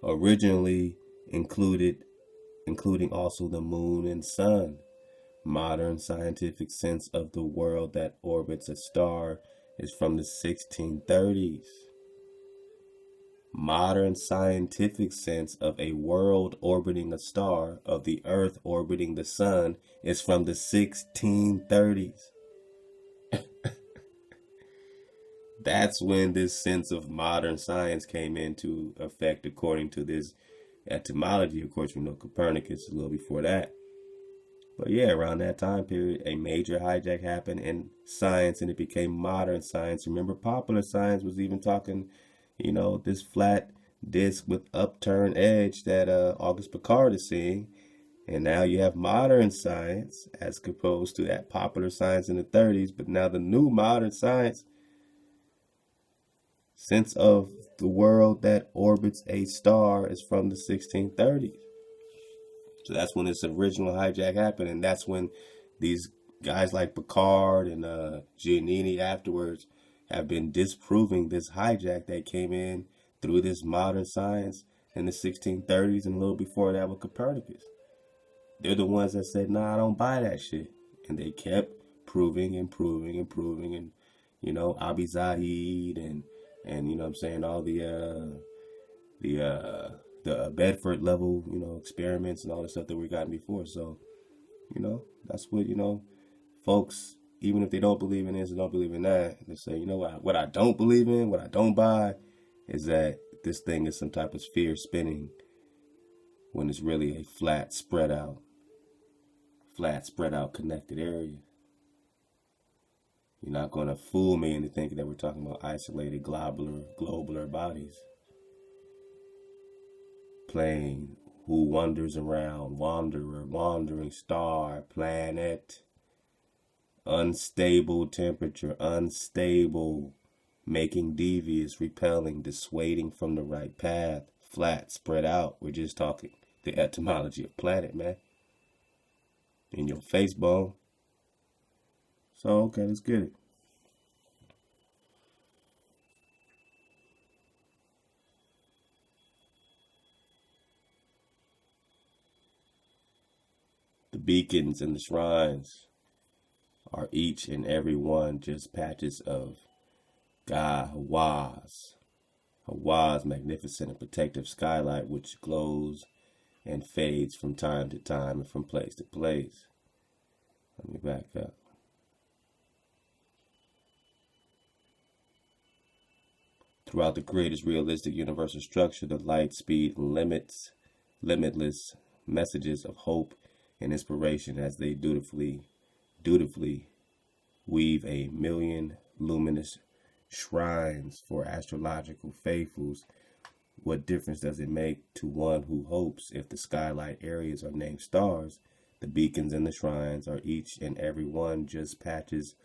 originally including also the moon and sun. Modern scientific sense of the world that orbits a star is from the 1630s. Modern scientific sense of a world orbiting a star, of the earth orbiting the sun, is from the 1630s. That's when this sense of modern science came into effect, according to this etymology. Of course, we know Copernicus a little before that. But yeah, around that time period, a major hijack happened in science, and it became modern science. Remember, popular science was even talking, this flat disc with upturned edge that Auguste Piccard is seeing. And now you have modern science as opposed to that popular science in the 30s. But now the new modern science, sense of the world that orbits a star, is from the 1630s. So that's when this original hijack happened, and that's when these guys like Piccard and Giannini afterwards have been disproving this hijack that came in through this modern science in the 1630s and a little before that with Copernicus. They're the ones that said, nah, I don't buy that shit. And they kept proving and proving and proving, and, Abi Zahid and you know what I'm saying, all the Bedford level, experiments and all the stuff that we gotten before. So, that's what, folks, even if they don't believe in this and don't believe in that, they say, what I don't believe in, what I don't buy is that this thing is some type of sphere spinning when it's really a flat spread out connected area. You're not going to fool me into thinking that we're talking about isolated globular bodies. Plane, who wanders around, wanderer, wandering star, planet, unstable temperature, unstable, making devious, repelling, dissuading from the right path, flat, spread out. We're just talking the etymology of planet, man. In your face, bone. So, okay, let's get it. The beacons and the shrines are each and every one just patches of God Hawa's magnificent and protective skylight, which glows and fades from time to time and from place to place. Let me back up. Throughout the Creator's realistic universal structure, the light, speed, and limitless messages of hope and inspiration as they dutifully weave a million luminous shrines for astrological faithfuls. What difference does it make to one who hopes if the skylight areas are named stars? The beacons and the shrines are each and every one just patches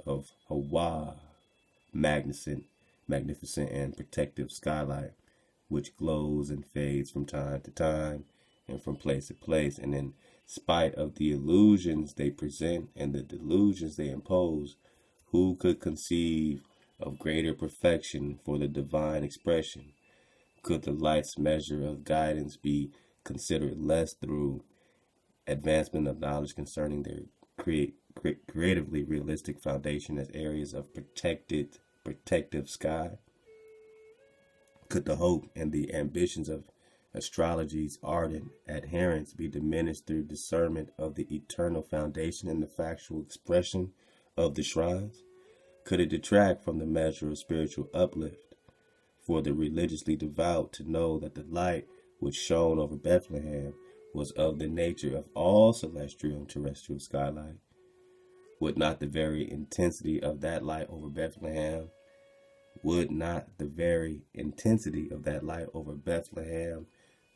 of Hawa, magnificent and protective skylight, which glows and fades from time to time and from place to place. And in spite of the illusions they present and the delusions they impose, who could conceive of greater perfection for the divine expression? Could the light's measure of guidance be considered less through advancement of knowledge concerning their creatively realistic foundation as areas of protective sky? Could the hope and the ambitions of astrology's ardent adherents be diminished through discernment of the eternal foundation and the factual expression of the shrines? Could it detract from the measure of spiritual uplift for the religiously devout to know that the light which shone over Bethlehem was of the nature of all celestial and terrestrial skylight? Would not the very intensity of that light over Bethlehem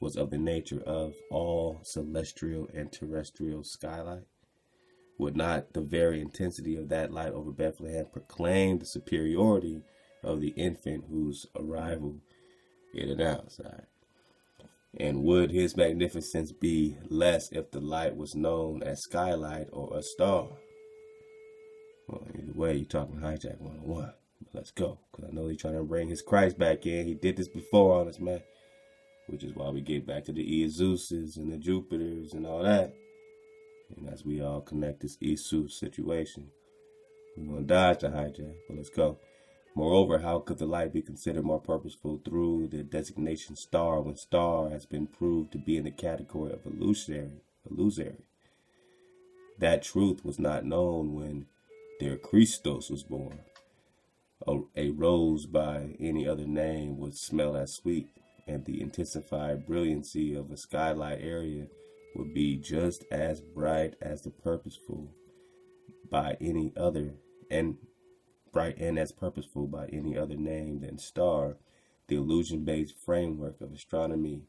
was of the nature of all celestial and terrestrial skylight? Would not the very intensity of that light over Bethlehem proclaim the superiority of the infant whose arrival it announced? And would his magnificence be less if the light was known as skylight or a star? Well, either way, you're talking hijack 101. But let's go, because I know he's trying to bring his Christ back in. He did this before on us, man. Which is why we get back to the Iasuses and the Jupiters and all that. And as we all connect this Isus situation, we're going to dodge the hijack, but let's go. Moreover, how could the light be considered more purposeful through the designation star when star has been proved to be in the category of illusory? That truth was not known when their Christos was born. A rose by any other name would smell as sweet, and the intensified brilliancy of a skylight area would be just as bright as the purposeful by any other, and bright and as purposeful by any other name than star. The illusion-based framework of astronomy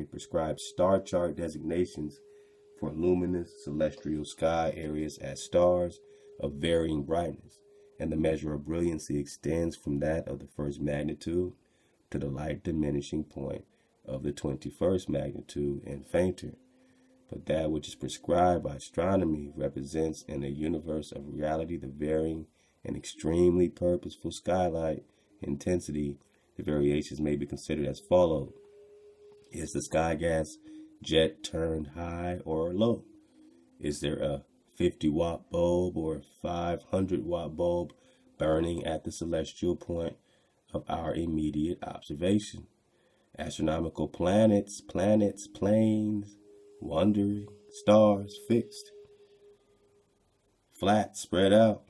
prescribes star chart designations for luminous celestial sky areas as stars of varying brightness, and the measure of brilliancy extends from that of the first magnitude to the light diminishing point of the 21st magnitude and fainter. But that which is prescribed by astronomy represents in a universe of reality the varying and extremely purposeful skylight intensity. The variations may be considered as follows. Is the sky gas jet turned high or low? Is there a 50-watt bulb or a 500-watt bulb burning at the celestial point of our immediate observation? Astronomical planets, planes, wandering, stars fixed, flat, spread out,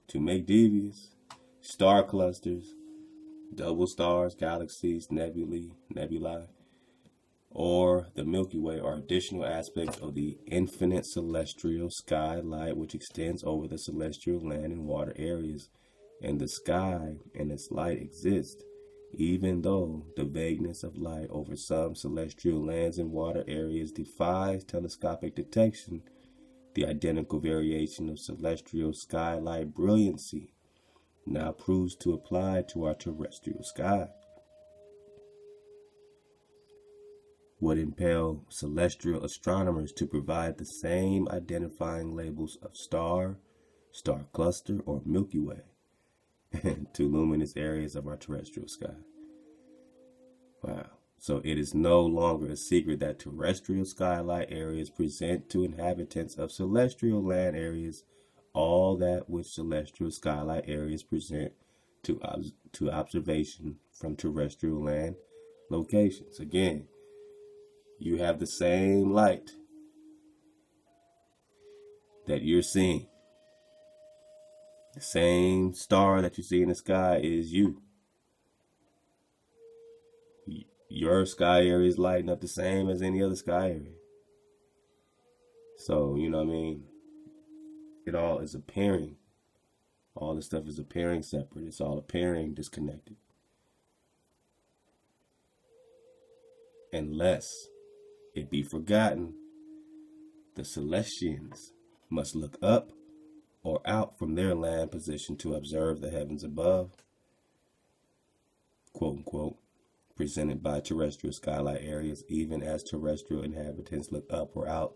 to make devious, star clusters, double stars, galaxies, nebulae, or the Milky Way are additional aspects of the infinite celestial sky light which extends over the celestial land and water areas, and the sky and its light exist, even though the vagueness of light over some celestial lands and water areas defies telescopic detection. The identical variation of celestial sky light brilliancy now proves to apply to our terrestrial sky. Would impel celestial astronomers to provide the same identifying labels of star, star cluster, or Milky Way to luminous areas of our terrestrial sky. Wow. So it is no longer a secret that terrestrial skylight areas present to inhabitants of celestial land areas all that which celestial skylight areas present to observation from terrestrial land locations. Again, you have the same light that you're seeing. The same star that you see in the sky is you. Your sky area is lighting up the same as any other sky area. So, you know what I mean? It all is appearing. All this stuff is appearing separate. It's all appearing disconnected. Unless it be forgotten, the Celestians must look up or out from their land position to observe the heavens above, quote unquote, presented by terrestrial skylight areas, even as terrestrial inhabitants look up or out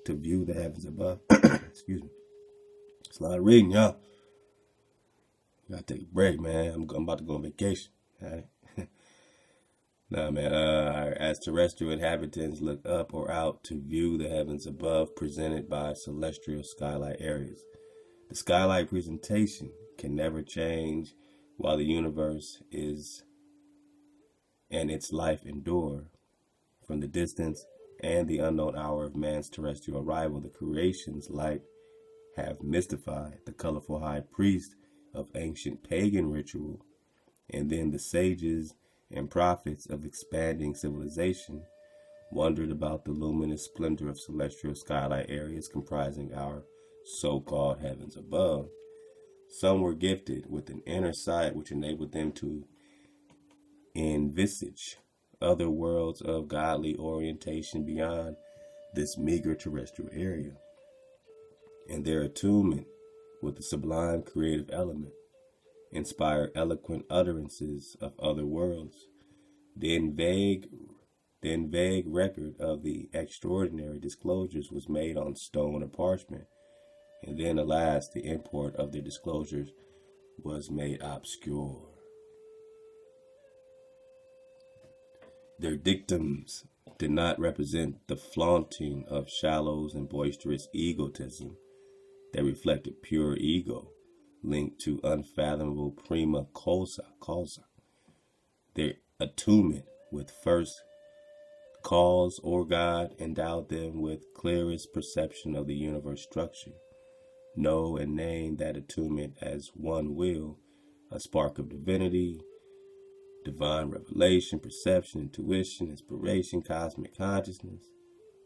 to view the heavens above. Excuse me. It's a lot of reading, y'all. You gotta take a break, man. I'm about to go on vacation. All right. Nah, man. As terrestrial inhabitants look up or out to view the heavens above, presented by celestial skylight areas. The skylight presentation can never change while the universe is and its life endure. From the distance and the unknown hour of man's terrestrial arrival, the creation's light have mystified the colorful high priest of ancient pagan ritual, and then the sages and prophets of expanding civilization wondered about the luminous splendor of celestial skylight areas comprising our so-called heavens above. Some were gifted with an inner sight which enabled them to envisage other worlds of godly orientation beyond this meager terrestrial area, and their attunement with the sublime creative element inspire eloquent utterances of other worlds. Then vague record of the extraordinary disclosures was made on stone or parchment, and then, alas, the import of their disclosures was made obscure. Their dictums did not represent the flaunting of shallows and boisterous egotism that reflected pure ego linked to unfathomable prima causa. Their attunement with first cause or God endowed them with clearest perception of the universe structure. Know and name that attunement as one will, a spark of divinity, divine revelation, perception, intuition, inspiration, cosmic consciousness,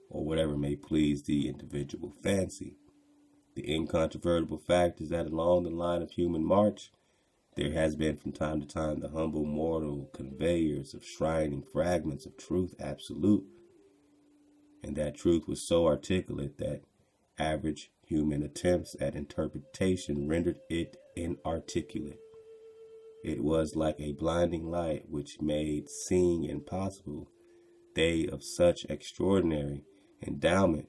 or whatever may please the individual fancy. The incontrovertible fact is that along the line of human march, there has been from time to time the humble mortal conveyors of shrining fragments of truth absolute, and that truth was so articulate that average human attempts at interpretation rendered it inarticulate. It was like a blinding light which made seeing impossible. They of such extraordinary endowment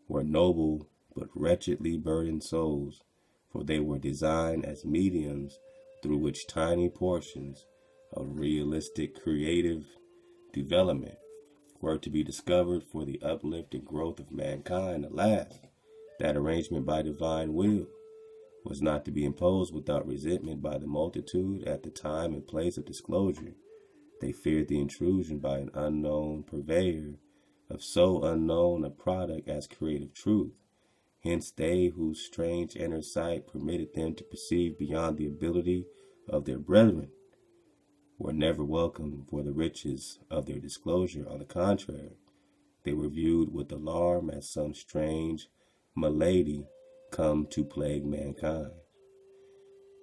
were noble but wretchedly burdened souls, for they were designed as mediums through which tiny portions of realistic creative development were to be discovered for the uplift and growth of mankind. Alas, that arrangement by divine will was not to be imposed without resentment by the multitude at the time and place of disclosure. They feared the intrusion by an unknown purveyor of so unknown a product as creative truth. Hence they whose strange inner sight permitted them to perceive beyond the ability of their brethren were never welcome for the riches of their disclosure. On the contrary, they were viewed with alarm as some strange malady come to plague mankind.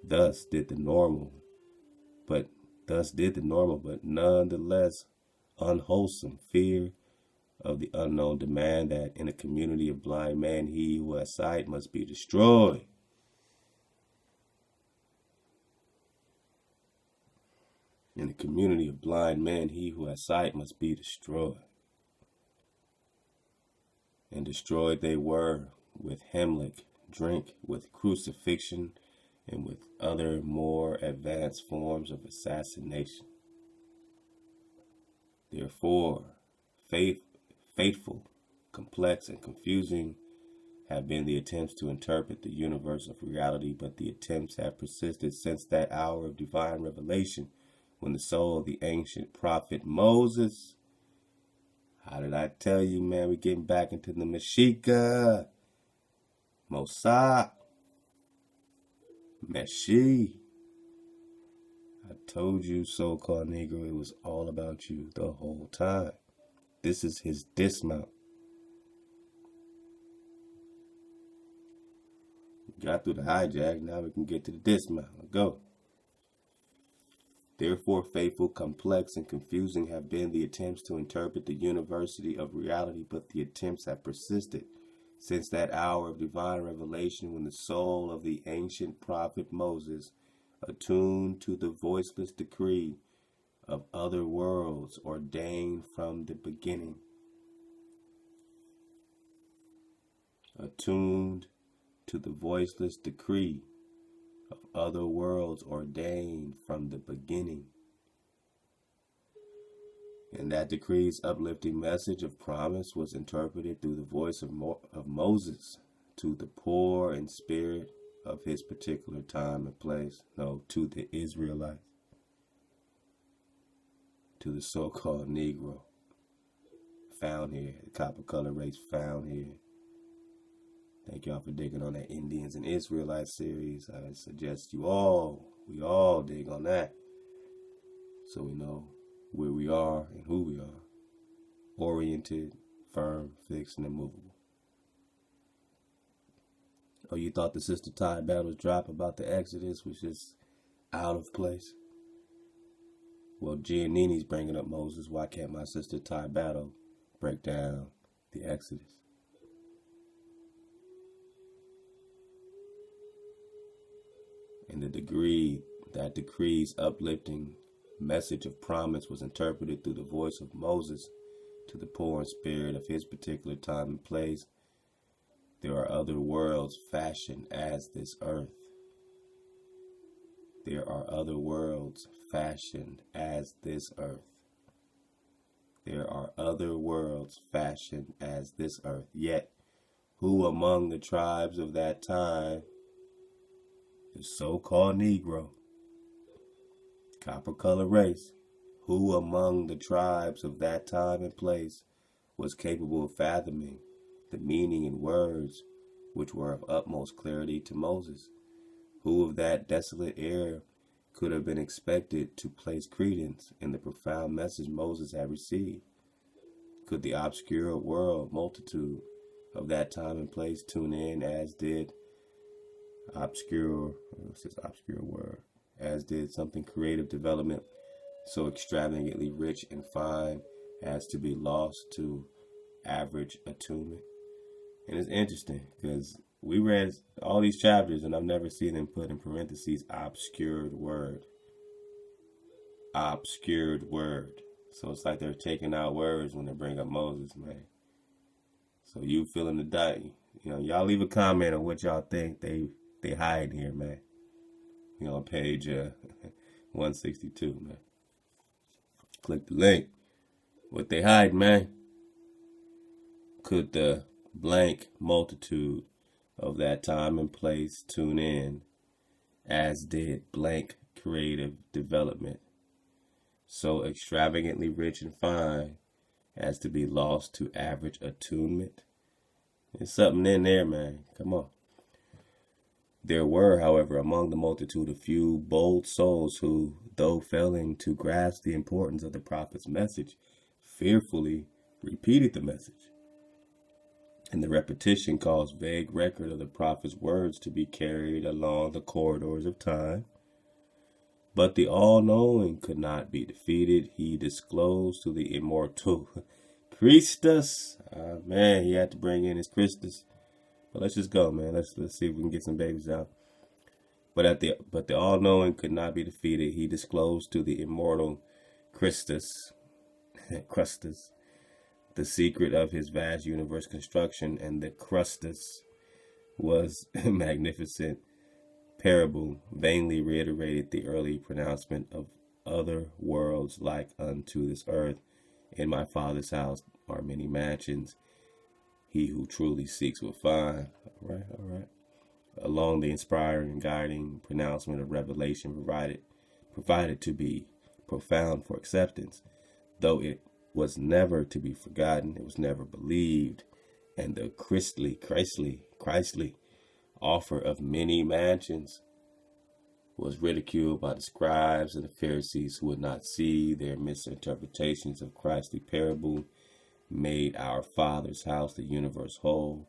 Thus did the normal, but nonetheless unwholesome fear of the unknown demand that in a community of blind men, he who has sight must be destroyed. In a community of blind men, he who has sight must be destroyed. And destroyed they were with hemlock, drink, with crucifixion, and with other more advanced forms of assassination. Therefore, fateful, complex, and confusing have been the attempts to interpret the universe of reality, but the attempts have persisted since that hour of divine revelation when the soul of the ancient prophet Moses, how did I tell you, man, we're getting back into the Meshika, Mosa, Meshi. I told you, so-called Negro, it was all about you the whole time. This is his dismount. Got through the hijack, now we can get to the dismount. Let's go. Therefore, fateful, complex, and confusing have been the attempts to interpret the university of reality, but the attempts have persisted since that hour of divine revelation when the soul of the ancient prophet Moses, attuned to the voiceless decree of other worlds ordained from the beginning, attuned to the voiceless decree of other worlds ordained from the beginning. And that decree's uplifting message of promise was interpreted through the voice of Moses to the poor in spirit of his particular time and place. No, to the Israelites, to the so-called Negro found here, the copper color race found here. Thank y'all for digging on that Indians and Israelites series. I suggest we all dig on that, so we know where we are and who we are. Oriented, firm, fixed, and immovable. Oh, you thought the Sister Tide battles drop about the Exodus was just out of place? Well, Giannini's bringing up Moses. Why can't my sister Ty Battle break down the Exodus? And the degree that decree's uplifting message of promise was interpreted through the voice of Moses to the poor in spirit of his particular time and place. There are other worlds fashioned as this earth. There are other worlds fashioned as this earth. There are other worlds fashioned as this earth. Yet, who among the tribes of that time, the so-called Negro, copper color race, who among the tribes of that time and place was capable of fathoming the meaning in words which were of utmost clarity to Moses? Who of that desolate air could have been expected to place credence in the profound message Moses had received? Could the obscure world multitude of that time and place tune in as did as did something creative development so extravagantly rich and fine as to be lost to average attunement? And it's interesting because we read all these chapters and I've never seen them put in parentheses obscured word. Obscured word. So it's like they're taking out words when they bring up Moses, man. So you fill in the dot. You know, y'all leave a comment on what y'all think they hide here, man. You know, on page 162, man. Click the link. What they hide, man. Could the blank multitude of that time and place tune in as did blank creative development so extravagantly rich and fine as to be lost to average attunement? There's something in there, man. Come on. There were, however, among the multitude a few bold souls who, though failing to grasp the importance of the prophet's message, fearfully repeated the message. And the repetition caused vague record of the prophet's words to be carried along the corridors of time. But the all-knowing could not be defeated. He disclosed to the immortal Christus. Man, he had to bring in his Christus. But let's just go, man. Let's see if we can get some babies out. But the all-knowing could not be defeated. He disclosed to the immortal Christus, the secret of his vast universe construction, and the Christus was a magnificent parable, vainly reiterated the early pronouncement of other worlds like unto this earth. In my Father's house are many mansions. He who truly seeks will find. All right. Along the inspiring and guiding pronouncement of revelation provided to be profound for acceptance, though it was never to be forgotten, it was never believed, and the Christly offer of many mansions was ridiculed by the scribes and the Pharisees who would not see their misinterpretations of Christly parable made our Father's house, the universe whole,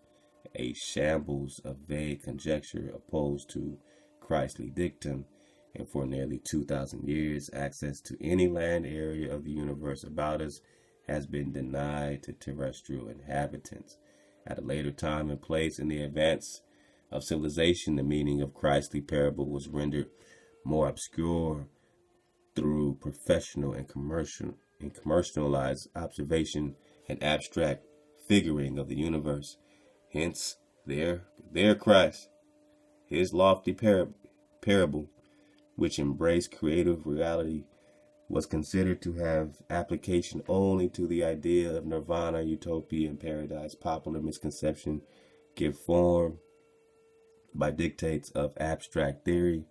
a shambles of vague conjecture opposed to Christly dictum, and for nearly 2,000 years access to any land area of the universe about us has been denied to terrestrial inhabitants. At a later time and place in the advance of civilization, the meaning of Christly parable was rendered more obscure through professional and commercialized observation and abstract figuring of the universe. Hence, their Christ, his lofty parable, which embraced creative reality, was considered to have application only to the idea of nirvana, utopia, and paradise. Popular misconception give form by dictates of abstract theory,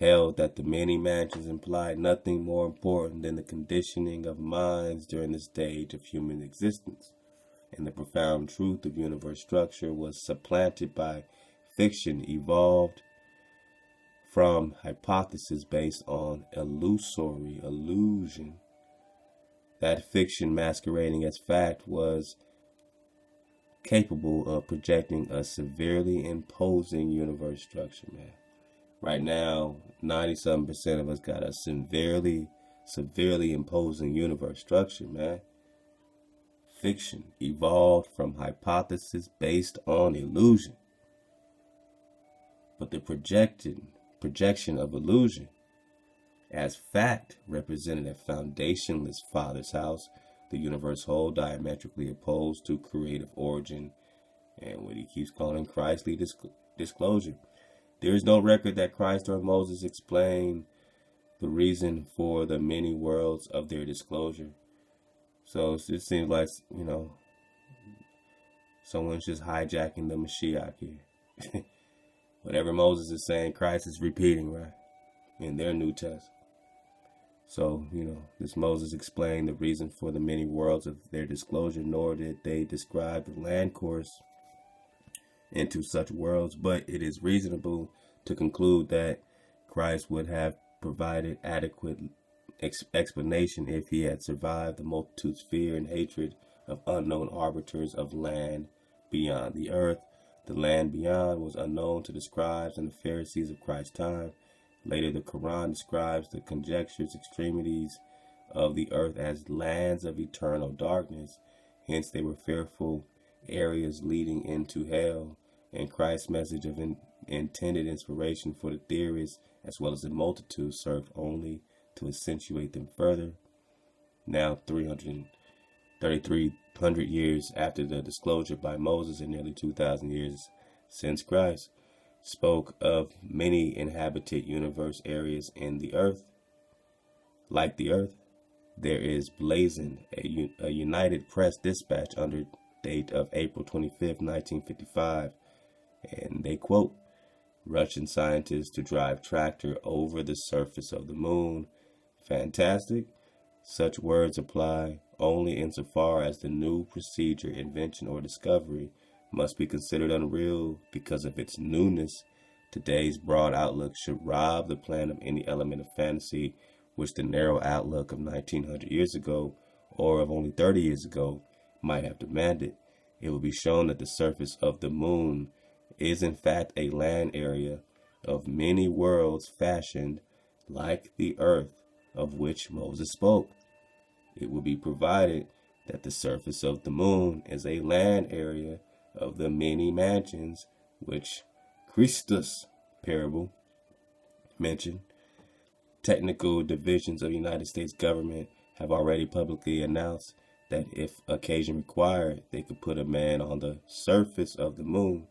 held that the many mansions implied nothing more important than the conditioning of minds during the stage of human existence, and the profound truth of universe structure was supplanted by fiction evolved from hypothesis based on illusion. That fiction masquerading as fact was capable of projecting a severely imposing universe structure, man. Right now, 90-something% of us got a severely severely imposing universe structure, man. Fiction evolved from hypothesis based on illusion. But the projection of illusion as fact represented a foundationless father's house, the universe whole, diametrically opposed to creative origin and what he keeps calling Christly disclosure. There is no record that Christ or Moses explained the reason for the many worlds of their disclosure. So it seems like, someone's just hijacking the Mashiach here. Whatever Moses is saying, Christ is repeating, right, in their New Testament. So, this Moses explained the reason for the many worlds of their disclosure, nor did they describe the land course into such worlds, but it is reasonable to conclude that Christ would have provided adequate explanation if he had survived the multitude's fear and hatred of unknown arbiters of land beyond the earth. The land beyond was unknown to the scribes and the Pharisees of Christ's time. Later, the Quran describes the conjectured extremities of the earth as lands of eternal darkness. Hence, they were fearful areas leading into hell, and Christ's message of intended inspiration for the theorists as well as the multitude served only to accentuate them further. Now, 3,300 years after the disclosure by Moses and nearly 2,000 years since Christ spoke of many inhabited universe areas in the earth. Like the earth, there is blazoned a United Press dispatch under date of April 25th, 1955, and they quote, Russian scientists to drive tractor over the surface of the moon. Fantastic. Such words apply only insofar as the new procedure, invention, or discovery must be considered unreal because of its newness. Today's broad outlook should rob the plan of any element of fantasy which the narrow outlook of 1900 years ago or of only 30 years ago might have demanded. It will be shown that the surface of the moon is in fact a land area of many worlds fashioned like the earth of which Moses spoke. It will be provided that the surface of the moon is a land area of the many mansions which Christus parable mentioned. Technical divisions of the United States government have already publicly announced that if occasion required, they could put a man on the surface of the moon.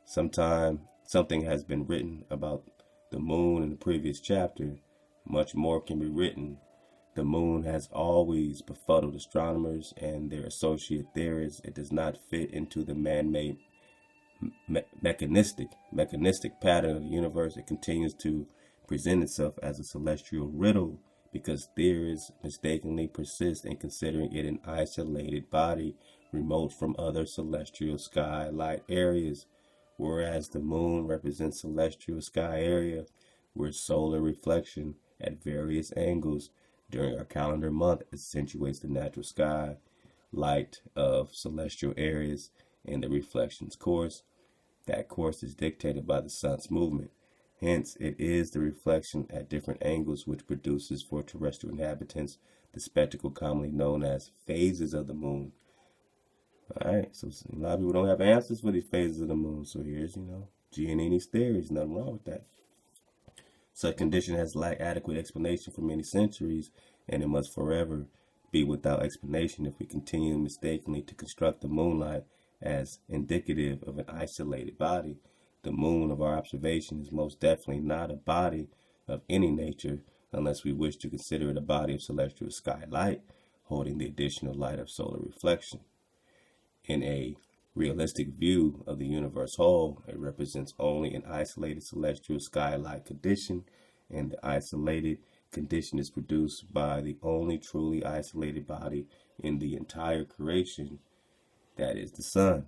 Something has been written about the moon in the previous chapter. Much more can be written. The moon has always befuddled astronomers and their associate theorists. It does not fit into the man-made mechanistic pattern of the universe. It continues to present itself as a celestial riddle because theorists mistakenly persist in considering it an isolated body remote from other celestial sky light areas, whereas the moon represents celestial sky area where solar reflection at various angles during our calendar month accentuates the natural sky light of celestial areas in the reflection's course. That course is dictated by the sun's movement. Hence, it is the reflection at different angles which produces for terrestrial inhabitants the spectacle commonly known as phases of the moon. Alright, so a lot of people don't have answers for these phases of the moon. So here's, Giannini's theories. Nothing wrong with that. Such condition has lacked adequate explanation for many centuries, and it must forever be without explanation if we continue mistakenly to construct the moonlight as indicative of an isolated body. The moon of our observation is most definitely not a body of any nature unless we wish to consider it a body of celestial sky light holding the additional light of solar reflection. In a realistic view of the universe whole, it represents only an isolated celestial sky-like condition, and the isolated condition is produced by the only truly isolated body in the entire creation, that is the sun.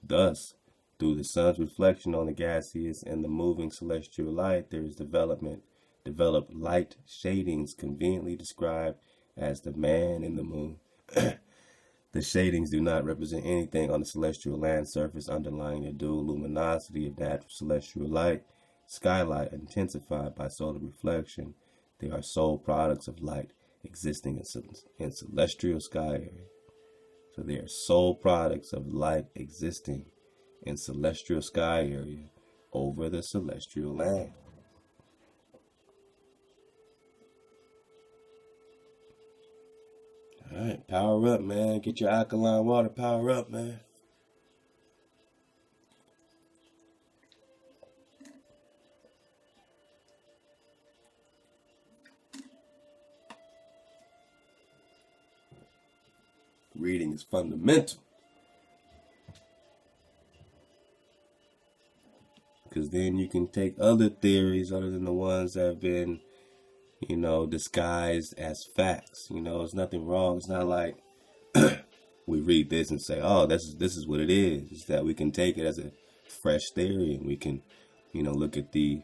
Thus, through the sun's reflection on the gaseous and the moving celestial light, there is developed light shadings conveniently described as the man in the moon. The shadings do not represent anything on the celestial land surface underlying the dual luminosity of natural celestial light, skylight intensified by solar reflection. They are sole products of light existing in celestial sky area. So they are sole products of light existing in celestial sky area over the celestial land. All right, power up, man. Get your alkaline water. Power up, man. Reading is fundamental. Because then you can take other theories other than the ones that have been, disguised as facts. It's nothing wrong. It's not like we read this and say, oh, this is what it is. It's that we can take it as a fresh theory, and we can, look at the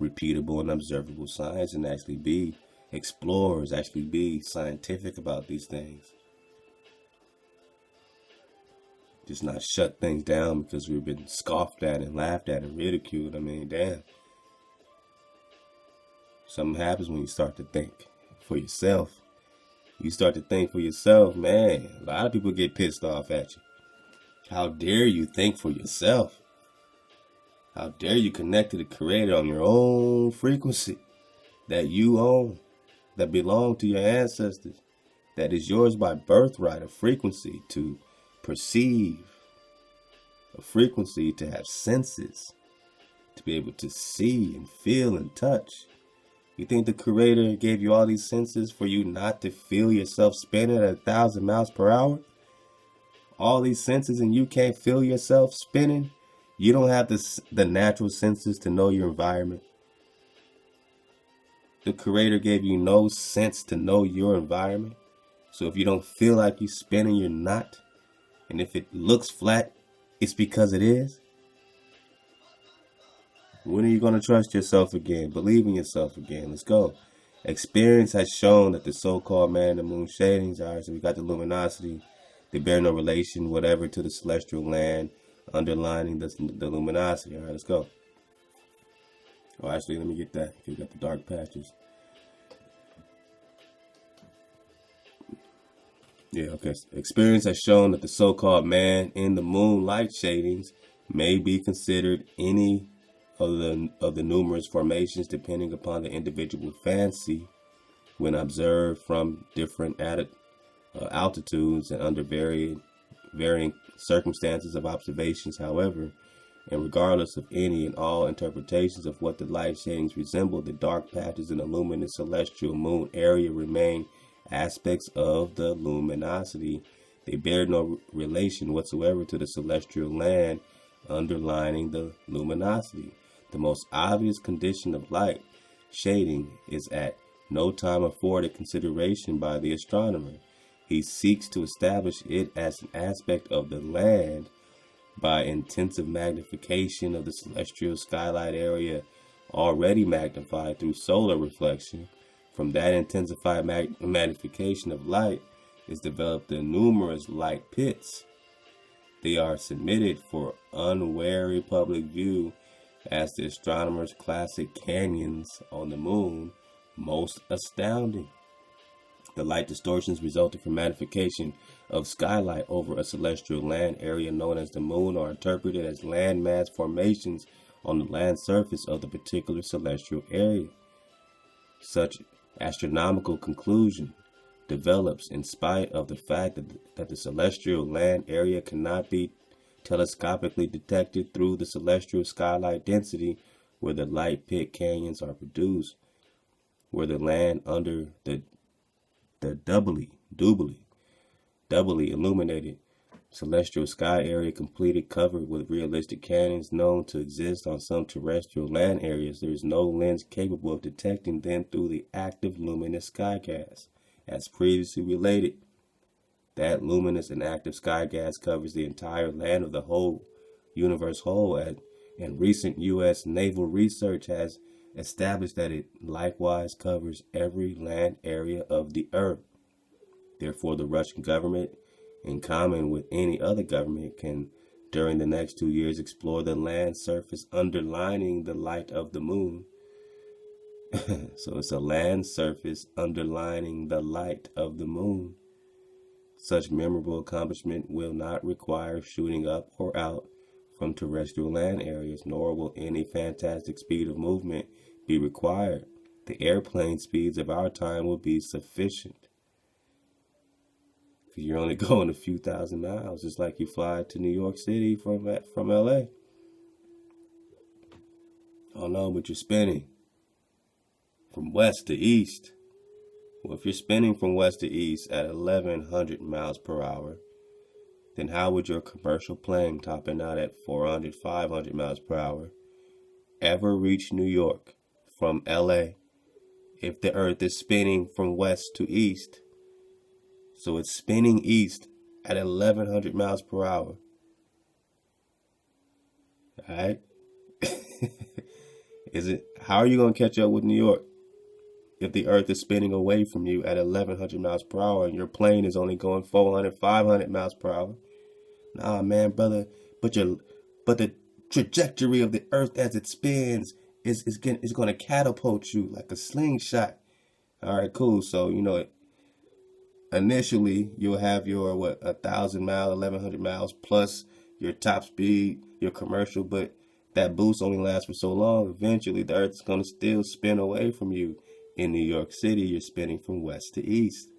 repeatable and observable science and actually be explorers, actually be scientific about these things. Just not shut things down because we've been scoffed at and laughed at and ridiculed. I mean, damn. Something happens when you start to think for yourself. You start to think for yourself, man. A lot of people get pissed off at you. How dare you think for yourself? How dare you connect to the Creator on your own frequency that you own, that belong to your ancestors, that is yours by birthright, a frequency to perceive, a frequency to have senses, to be able to see and feel and touch. You think the Creator gave you all these senses for you not to feel yourself spinning at 1,000 miles per hour? All these senses and you can't feel yourself spinning? You don't have the natural senses to know your environment. The Creator gave you no sense to know your environment. So if you don't feel like you're spinning, you're not. And if it looks flat, it's because it is. When are you going to trust yourself again? Believe in yourself again. Let's go. Experience has shown that the so-called man in the moon shadings, all right, so we got the luminosity. They bear no relation, whatever, to the celestial land, underlining the luminosity. All right, let's go. Oh, actually, let me get that. You got the dark patches. Yeah, okay. Experience has shown that the so-called man in the moon light shadings may be considered any of the numerous formations depending upon the individual fancy when observed from different altitudes and under varying circumstances of observations. However, and regardless of any and all interpretations of what the light shadings resemble, the dark patches in the luminous celestial moon area remain aspects of the luminosity. They bear no relation whatsoever to the celestial land underlining the luminosity. The most obvious condition of light shading is at no time afforded consideration by the astronomer. He seeks to establish it as an aspect of the land by intensive magnification of the celestial skylight area already magnified through solar reflection. From that intensified magnification of light is developed the numerous light pits. They are submitted for unwary public view as the astronomer's classic canyons on the moon, most astounding. The light distortions resulting from magnification of skylight over a celestial land area known as the moon are interpreted as landmass formations on the land surface of the particular celestial area. Such astronomical conclusion develops in spite of the fact that the celestial land area cannot be telescopically detected through the celestial skylight density where the light pit canyons are produced, where the land under the doubly illuminated celestial sky area completed covered with realistic canyons known to exist on some terrestrial land areas. There is no lens capable of detecting them through the active luminous sky gas. As previously related, that luminous and active sky gas covers the entire land of the whole universe whole, and recent U.S. naval research has established that it likewise covers every land area of the earth. Therefore, the Russian government, in common with any other government, can, during the next 2 years, explore the land surface underlining the light of the moon. So it's a land surface underlining the light of the moon. Such memorable accomplishment will not require shooting up or out from terrestrial land areas, nor will any fantastic speed of movement be required. The airplane speeds of our time will be sufficient. Because you're only going a few thousand miles. It's like you fly to New York City from LA. Oh no, but you're spinning from west to east. Well, if you're spinning from west to east at 1,100 miles per hour, then how would your commercial plane topping out at 400, 500 miles per hour ever reach New York from LA if the earth is spinning from west to east? So it's spinning east at 1,100 miles per hour. All right? How are you going to catch up with New York if the earth is spinning away from you at 1,100 miles per hour and your plane is only going 400, 500 miles per hour? Nah, man, brother, but the trajectory of the earth as it spins is going to catapult you like a slingshot. All right, cool. So, initially you'll have your 1,000 miles, 1,100 miles plus your top speed, your commercial, but that boost only lasts for so long. Eventually the earth is going to still spin away from you. In New York City, you're spinning from west to east.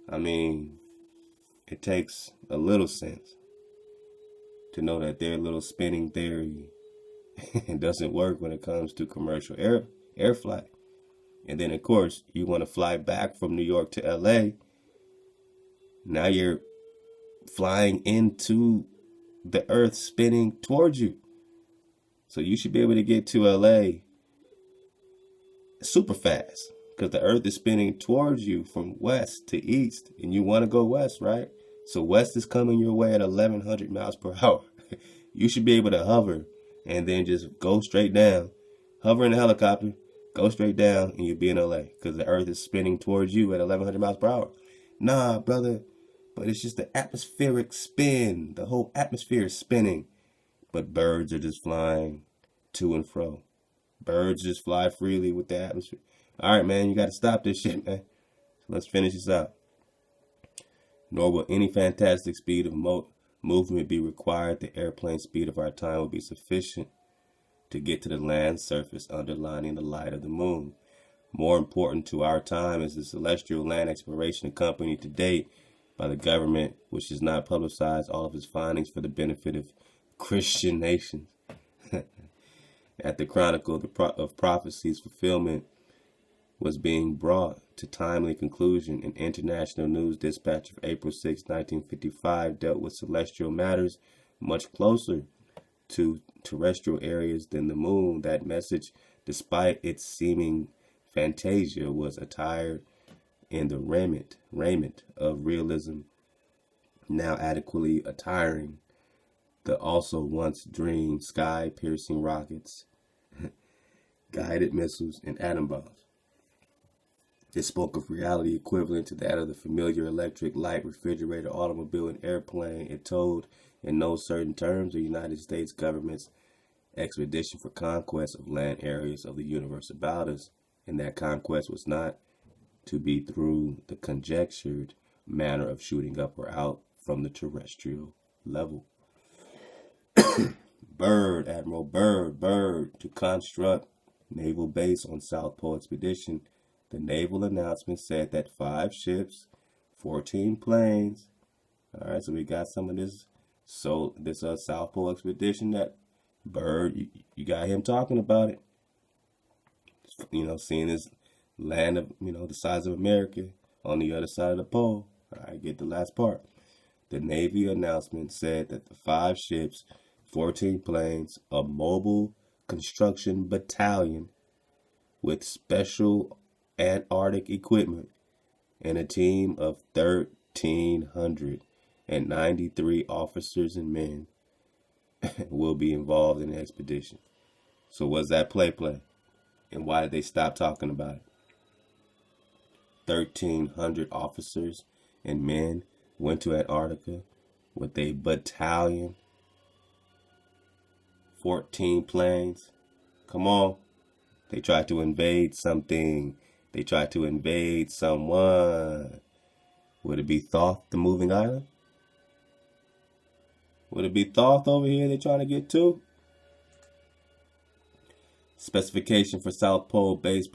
I mean, it takes a little sense to know that their little spinning theory doesn't work when it comes to commercial air flight. And then, of course, you want to fly back from New York to LA. Now you're flying into the earth spinning towards you. So you should be able to get to LA super fast because the earth is spinning towards you from west to east, and you want to go west, right? So west is coming your way at 1,100 miles per hour. You should be able to hover and then just go straight down. Hover in a helicopter, go straight down, and you'll be in LA because the earth is spinning towards you at 1,100 miles per hour. Nah, brother, but it's just the atmospheric spin. The whole atmosphere is spinning, but birds are just flying to and fro. Birds just fly freely with the atmosphere. All right, man, you got to stop this shit, man. So let's finish this out. Nor will any fantastic speed of movement be required. The airplane speed of our time will be sufficient to get to the land surface underlining the light of the moon. More important to our time is the celestial land exploration accompanied to date by the government, which has not publicized all of its findings for the benefit of Christian nations. At the Chronicle of Prophecies, fulfillment was being brought to timely conclusion. An international news dispatch of April 6, 1955 dealt with celestial matters much closer to terrestrial areas than the moon. That message, despite its seeming fantasia, was attired in the raiment of realism, now adequately attiring the also once dreamed sky-piercing rockets, guided missiles, and atom bombs. It spoke of reality equivalent to that of the familiar electric light, refrigerator, automobile, and airplane. It told, in no certain terms, the United States government's expedition for conquest of land areas of the universe about us, and that conquest was not to be through the conjectured manner of shooting up or out from the terrestrial level. Admiral Byrd, to construct naval base on South Pole expedition. The naval announcement said that 5 ships, 14 planes. All right, so we got some of this. So this South Pole expedition that Byrd, you got him talking about it. Seeing this land of, the size of America on the other side of the pole. All right, get the last part. The Navy announcement said that the 5 ships, 14 planes, a mobile construction battalion with special Antarctic equipment, and a team of 1,393 officers and men will be involved in the expedition. So was that play? And why did they stop talking about it? 1,300 officers and men went to Antarctica with a battalion, 14 planes. Come on. They try to invade something. They try to invade someone. Would it be Thoth, the moving island? Would it be Thoth over here they're trying to get to? Specification for South Pole base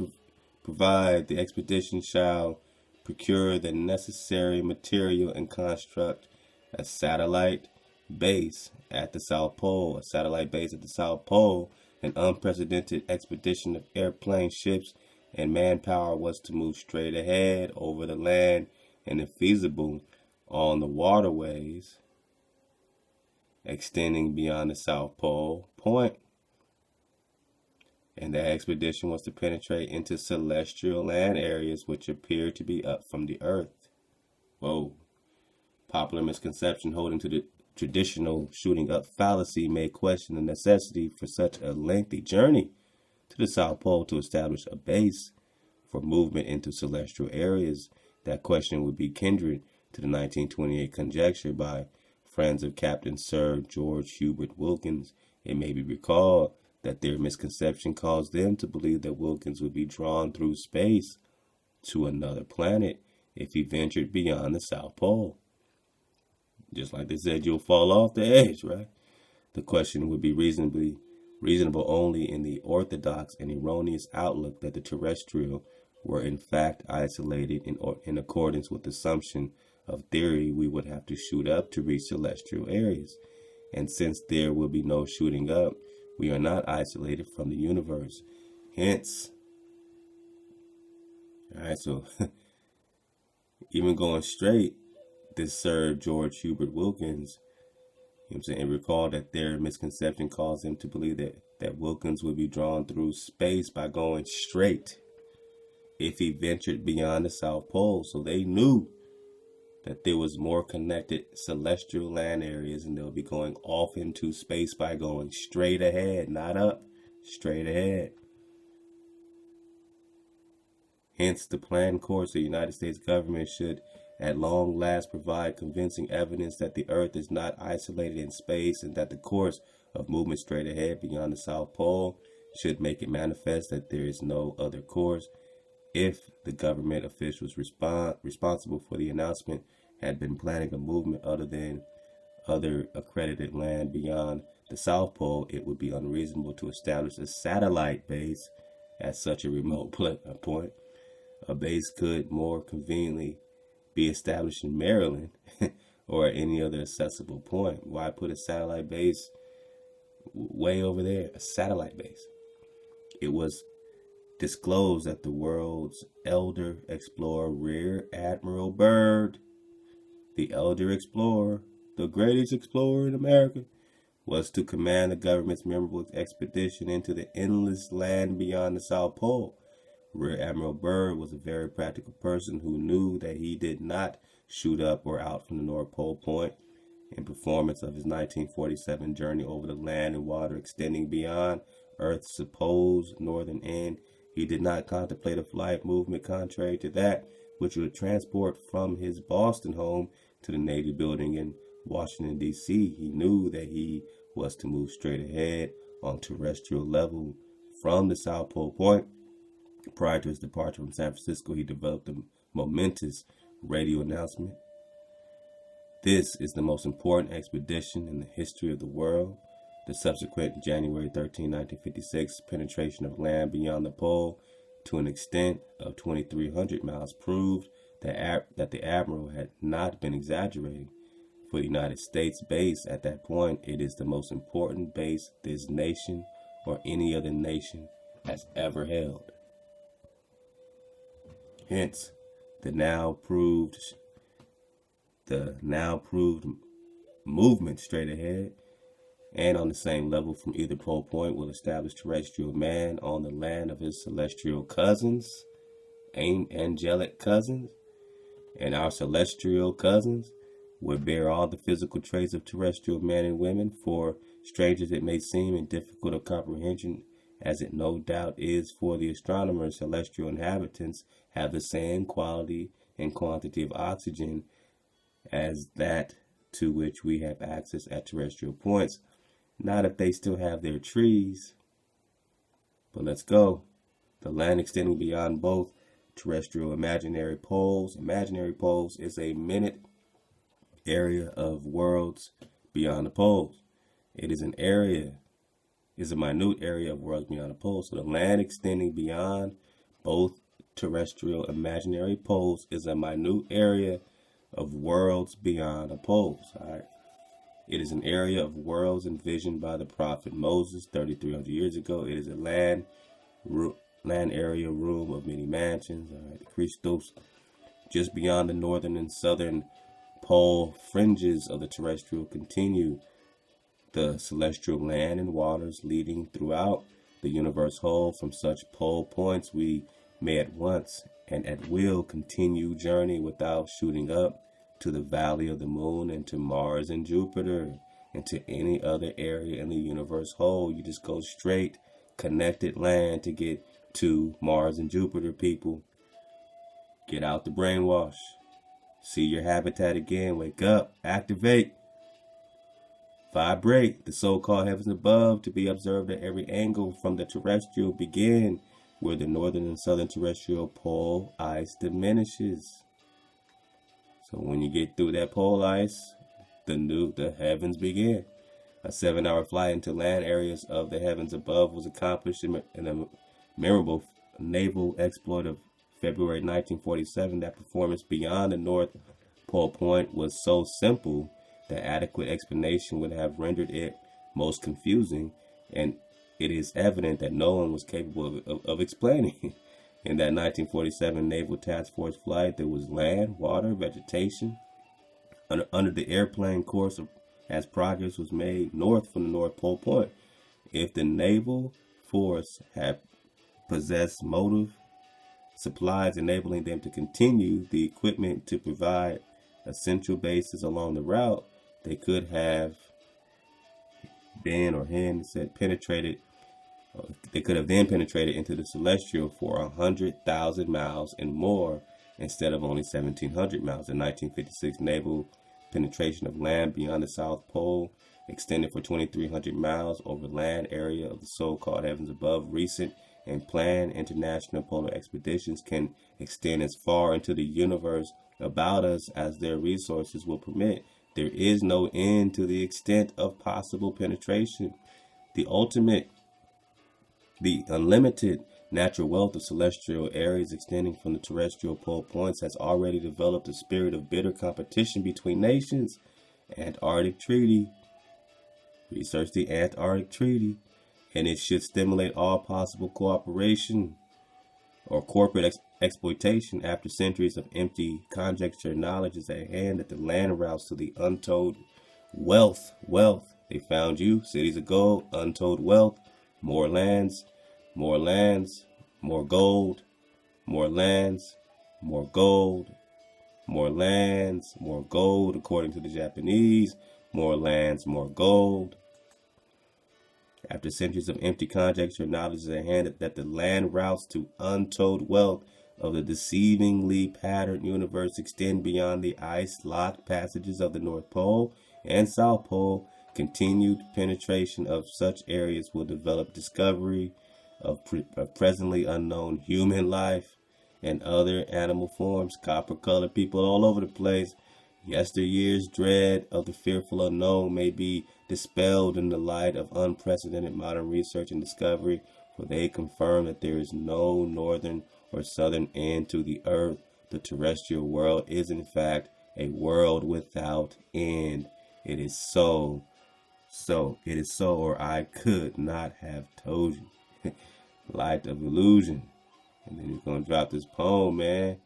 provide the expedition shall procure the necessary material and construct a satellite base at the South Pole. A satellite base at the South Pole, an unprecedented expedition of airplane, ships, and manpower was to move straight ahead over the land and, if feasible, on the waterways extending beyond the South Pole point. And that expedition was to penetrate into celestial land areas which appear to be up from the earth. Whoa. Popular misconception holding to the traditional shooting up fallacy may question the necessity for such a lengthy journey to the South Pole to establish a base for movement into celestial areas. That question would be kindred to the 1928 conjecture by friends of Captain Sir George Hubert Wilkins. It may be recalled that their misconception caused them to believe that Wilkins would be drawn through space to another planet if he ventured beyond the South Pole. Just like they said, you'll fall off the edge, right? The question would be reasonable only in the orthodox and erroneous outlook that the terrestrial were in fact isolated in accordance with the assumption of theory we would have to shoot up to reach celestial areas. And since there will be no shooting up, we are not isolated from the universe. Hence, alright, so even going straight, this Sir George Hubert Wilkins, you know what I'm saying, and recall that their misconception caused them to believe that Wilkins would be drawn through space by going straight if he ventured beyond the South Pole. So they knew that there was more connected celestial land areas, and they'll be going off into space by going straight ahead, not up, straight ahead. Hence, the planned course of the United States government should at long last provide convincing evidence that the Earth is not isolated in space, and that the course of movement straight ahead beyond the South Pole should make it manifest that there is no other course. If the government officials responsible for the announcement had been planning a movement other than other accredited land beyond the South Pole, it would be unreasonable to establish a satellite base at such a remote point. A base could more conveniently be established in Maryland or at any other accessible point. Why put a satellite base way over there? A satellite base. It was disclosed that the world's elder explorer, Rear Admiral Byrd, the elder explorer, the greatest explorer in America, was to command the government's memorable expedition into the endless land beyond the South Pole. Rear Admiral Byrd was a very practical person who knew that he did not shoot up or out from the North Pole point. In performance of his 1947 journey over the land and water extending beyond Earth's supposed northern end, he did not contemplate a flight movement contrary to that which would transport from his Boston home to the Navy building in Washington, D.C. He knew that he was to move straight ahead on terrestrial level from the South Pole point. Prior to his departure from San Francisco, he developed a momentous radio announcement. This is the most important expedition in the history of the world. The subsequent January 13, 1956 penetration of land beyond the pole to an extent of 2,300 miles proved that the Admiral had not been exaggerating. For the United States base at that point, it is the most important base this nation or any other nation has ever held. Hence, the now proved movement straight ahead and on the same level from either pole point will establish terrestrial man on the land of his celestial cousins, angelic cousins, and our celestial cousins would bear all the physical traits of terrestrial men and women. For strangers it may seem and difficult of comprehension, as it no doubt is for the astronomers, celestial inhabitants have the same quality and quantity of oxygen as that to which we have access at terrestrial points. Not if they still have their trees. But let's go. The land extending beyond both terrestrial imaginary poles. Imaginary poles is a minute area of worlds beyond the poles. It is a minute area of worlds beyond the poles. So the land extending beyond both terrestrial imaginary poles is a minute area of worlds beyond the poles. All right. It is an area of worlds envisioned by the prophet Moses 3,300 years ago. It is a land area room of many mansions. All right. The Christos, just beyond the northern and southern pole fringes of the terrestrial, continue the celestial land and waters leading throughout the universe whole. From such pole points we may at once and at will continue journey without shooting up to the valley of the moon and to Mars and Jupiter and to any other area in the universe whole. You just go straight connected land to get to Mars and Jupiter, people. Get out the brainwash. See your habitat again. Wake up. Activate. Vibrate. The so-called heavens above to be observed at every angle from the terrestrial begin where the northern and southern terrestrial pole ice diminishes. So when you get through that pole ice, the heavens begin. A 7-hour flight into land areas of the heavens above was accomplished in a memorable naval exploit of February 1947. That performance beyond the North Pole Point was so simple that adequate explanation would have rendered it most confusing, and it is evident that no one was capable of explaining. In that 1947 Naval Task Force flight, there was land, water, vegetation. Under the airplane course as progress was made north from the North Pole Point. If the naval force had possessed motive, supplies enabling them to continue, the equipment to provide essential bases along the route, they could have penetrated. They could have then penetrated into the celestial for 100,000 miles and more instead of only 1,700 miles. The 1956 naval penetration of land beyond the South Pole extended for 2,300 miles over land area of the so-called heavens above. Recent and planned international polar expeditions can extend as far into the universe about us as their resources will permit. There is no end to the extent of possible penetration. The unlimited natural wealth of celestial areas extending from the terrestrial pole points has already developed a spirit of bitter competition between nations. Antarctic Treaty. Research the Antarctic Treaty, and it should stimulate all possible cooperation or corporate exploitation. After centuries of empty conjecture, knowledge is at hand that the land routes to the untold wealth. They found you, cities of gold, untold wealth. More lands, more gold, more lands, more gold, more lands, more gold, according to the Japanese, more lands, more gold. After centuries of empty conjecture, knowledge is at hand that the land routes to untold wealth of the deceivingly patterned universe extend beyond the ice-locked passages of the North Pole and South Pole. Continued penetration of such areas will develop discovery of presently unknown human life and other animal forms. Copper-colored people all over the place. Yesteryear's dread of the fearful unknown may be dispelled in the light of unprecedented modern research and discovery, for they confirm that there is no northern or southern end to the earth. The terrestrial world is in fact a world without end. It is so, or I could not have told you. Light of illusion. And then he's going to drop this poem, man.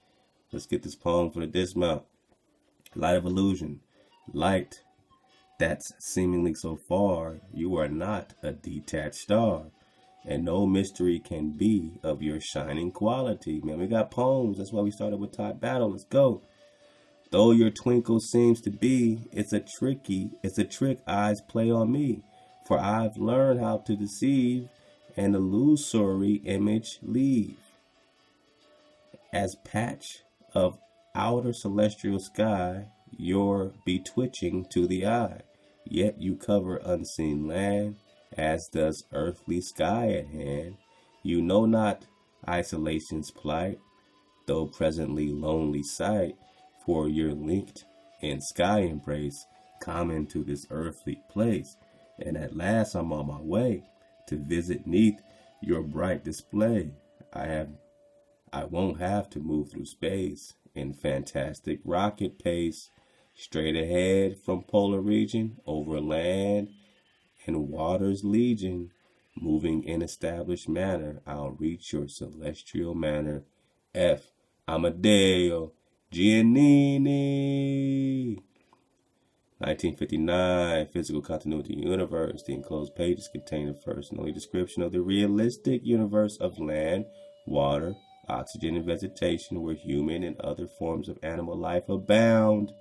Let's get this poem for the dismount. Light of illusion. Light that's seemingly so far. You are not a detached star. And no mystery can be of your shining quality. Man, we got poems. That's why we started with Top Battle. Let's go. Though your twinkle seems to be, it's a trick eyes play on me. For I've learned how to deceive an illusory image leave. As patch of outer celestial sky, you're betwitching to the eye. Yet you cover unseen land, as does earthly sky at hand. You know not isolation's plight, though presently lonely sight, for you're linked in sky embrace, common to this earthly place, and at last I'm on my way to visit neath your bright display. I won't have to move through space in fantastic rocket pace, straight ahead from polar region, over land and waters legion, moving in established manner, I'll reach your celestial manor. F. Amadeo Giannini. 1959, Physical Continuity Universe. The enclosed pages contain the first and only description of the realistic universe of land, water, oxygen, and vegetation, where human and other forms of animal life abound.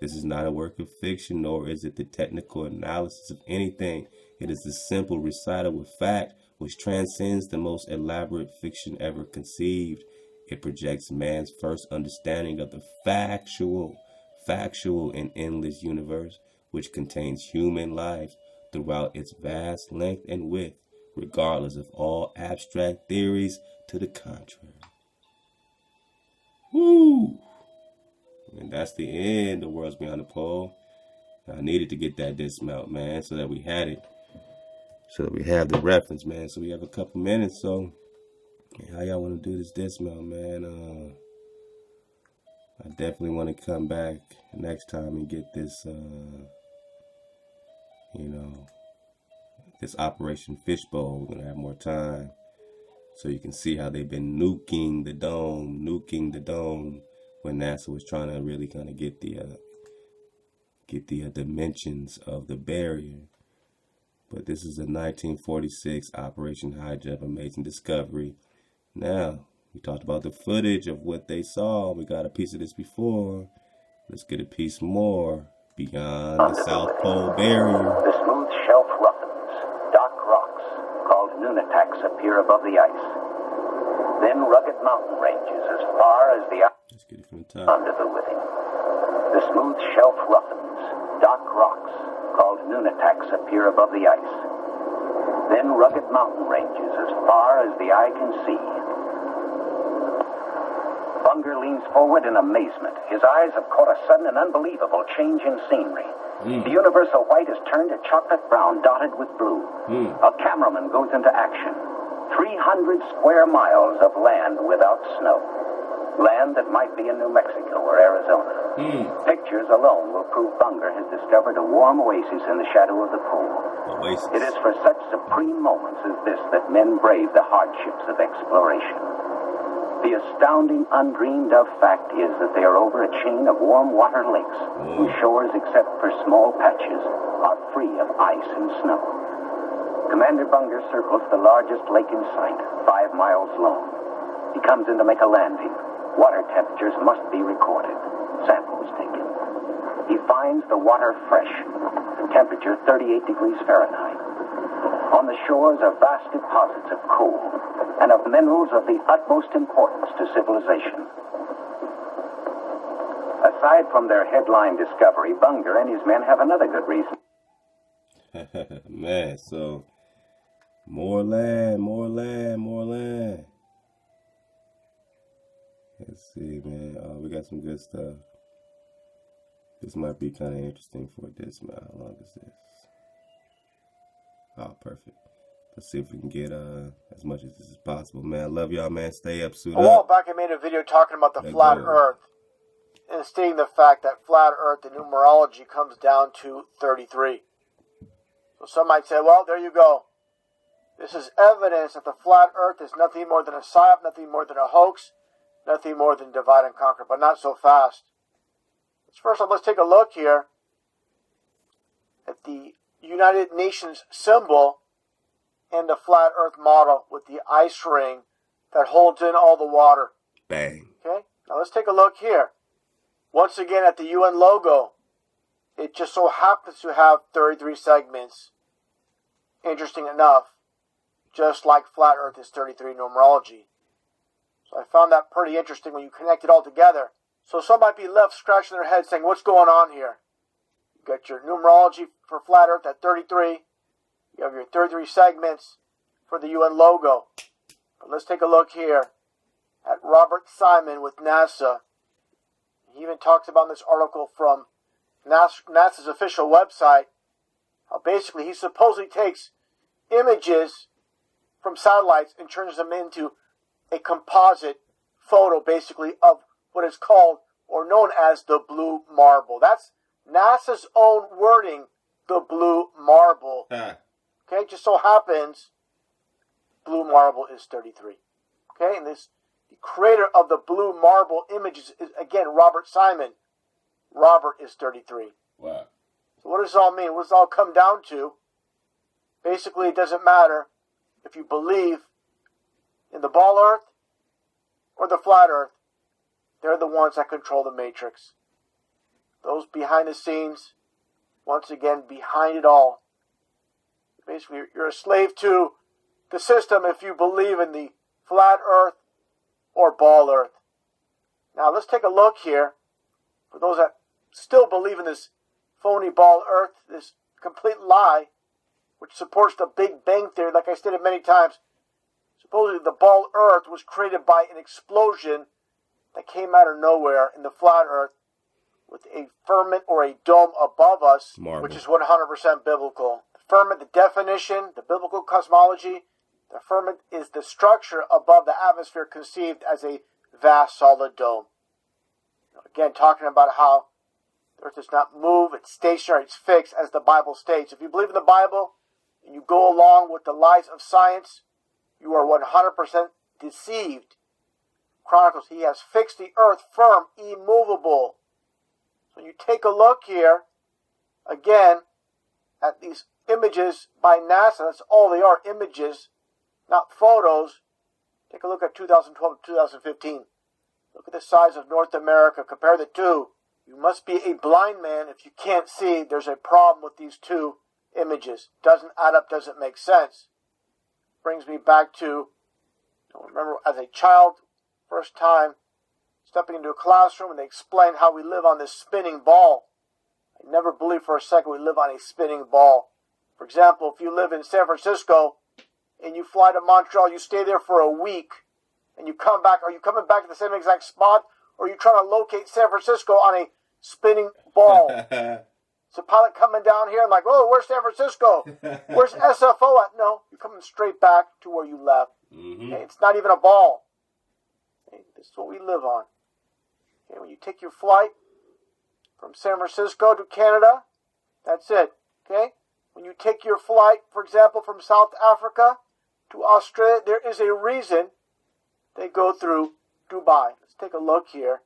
This is not a work of fiction, nor is it the technical analysis of anything. It is the simple recital with fact, which transcends the most elaborate fiction ever conceived. It projects man's first understanding of the factual and endless universe, which contains human life throughout its vast length and width, regardless of all abstract theories to the contrary. Woo! And that's the end of Worlds Beyond the Pole. I needed to get that dismount, man, so that we had it. So that we have the reference, man. So we have a couple minutes, so how y'all want to do this dismount, man? I definitely want to come back next time and get this, this Operation Fishbowl. We're going to have more time so you can see how they've been nuking the dome when NASA was trying to really kind of get the dimensions of the barrier. But this is a 1946 Operation High Jump, amazing discovery. Now, we talked about the footage of what they saw. We got a piece of this before. Let's get a piece more. Beyond the South Pole barrier. The smooth shelf roughens. Dark rocks, called nunataks, appear above the ice. Then rugged mountain ranges as far as the eye. Let's get it from the top. Under the living. The smooth shelf roughens. Dark rocks, called nunataks, appear above the ice. Then rugged mountain ranges as far as the eye can see. Bunger leans forward in amazement. His eyes have caught a sudden and unbelievable change in scenery. The universal white has turned to chocolate brown, dotted with blue. A cameraman goes into action. 300 square miles of land without snow. Land that might be in New Mexico or Arizona. Pictures alone will prove Bunger has discovered a warm oasis in the shadow of the pool. Oasis. It is for such supreme moments as this that men brave the hardships of exploration. The astounding, undreamed of fact is that they are over a chain of warm water lakes, whose shores, except for small patches, are free of ice and snow. Commander Bunger circles the largest lake in sight, 5 miles long. He comes in to make a landing. Water temperatures must be recorded. Samples taken. He finds the water fresh. The temperature 38 degrees Fahrenheit. On the shores are vast deposits of coal and of minerals of the utmost importance to civilization. Aside from their headline discovery, Bunger and his men have another good reason. Man, so more land. Let's see, man. Oh, we got some good stuff. This might be kind of interesting for this, man. How long is this? Oh, perfect. Let's see if we can get as much as this is possible, man. Love y'all, man. Stay up, suit up. A while back I made a video talking about the flat earth and stating the fact that flat earth, the numerology, comes down to 33. So some might say, well, there you go. This is evidence that the flat earth is nothing more than a psyop, nothing more than a hoax, nothing more than divide and conquer, but not so fast. First off, let's take a look here at the United Nations symbol and the flat earth model with the ice ring that holds in all the water. Bang. Okay, now let's take a look here. Once again at the UN logo, it just so happens to have 33 segments. Interesting enough, just like flat earth is 33 numerology. So I found that pretty interesting when you connect it all together. So some might be left scratching their head saying, what's going on here? You got your numerology for flat earth at 33. You have your 33 segments for the UN logo. Let's take a look here at Robert Simon with NASA. He even talks about in this article from NASA's official website how basically he supposedly takes images from satellites and turns them into a composite photo basically of what is called or known as the blue marble. That's NASA's own wording, the blue marble. Okay, just so happens blue marble is 33. Okay, and the creator of the blue marble images is, again, Robert Simon. Robert is 33. Wow. So what does this all mean? What does it all come down to? Basically, it doesn't matter if you believe in the ball earth or the flat earth. They're the ones that control the matrix. Those behind the scenes, once again, behind it all. Basically, you're a slave to the system if you believe in the flat earth or ball earth. Now, let's take a look here. For those that still believe in this phony ball earth, this complete lie, which supports the Big Bang Theory, like I stated many times. Supposedly, the ball earth was created by an explosion that came out of nowhere in the flat earth with a firmament or a dome above us, which is 100% biblical. The firmament, the definition, the biblical cosmology, the firmament is the structure above the atmosphere conceived as a vast solid dome. Again, talking about how the earth does not move, it's stationary, it's fixed, as the Bible states. If you believe in the Bible and you go along with the lies of science, you are 100% deceived. Chronicles, he has fixed the earth firm, immovable. So you take a look here, again, at these images by NASA. That's all they are, images, not photos. Take a look at 2012 to 2015. Look at the size of North America. Compare the two. You must be a blind man if you can't see there's a problem with these two images. Doesn't add up, doesn't make sense. Brings me back to, remember as a child, first time stepping into a classroom and they explained how we live on this spinning ball. I never believed for a second we live on a spinning ball. For example, if you live in San Francisco and you fly to Montreal, you stay there for a week and you come back, are you coming back to the same exact spot or are you trying to locate San Francisco on a spinning ball? It's a pilot coming down here and like, oh, where's San Francisco? Where's SFO at? No, you're coming straight back to where you left. Mm-hmm. Okay, it's not even a ball. Okay, this is what we live on. Okay, when you take your flight from San Francisco to Canada, that's it. Okay? When you take your flight, for example, from South Africa to Australia, there is a reason they go through Dubai. Let's take a look here.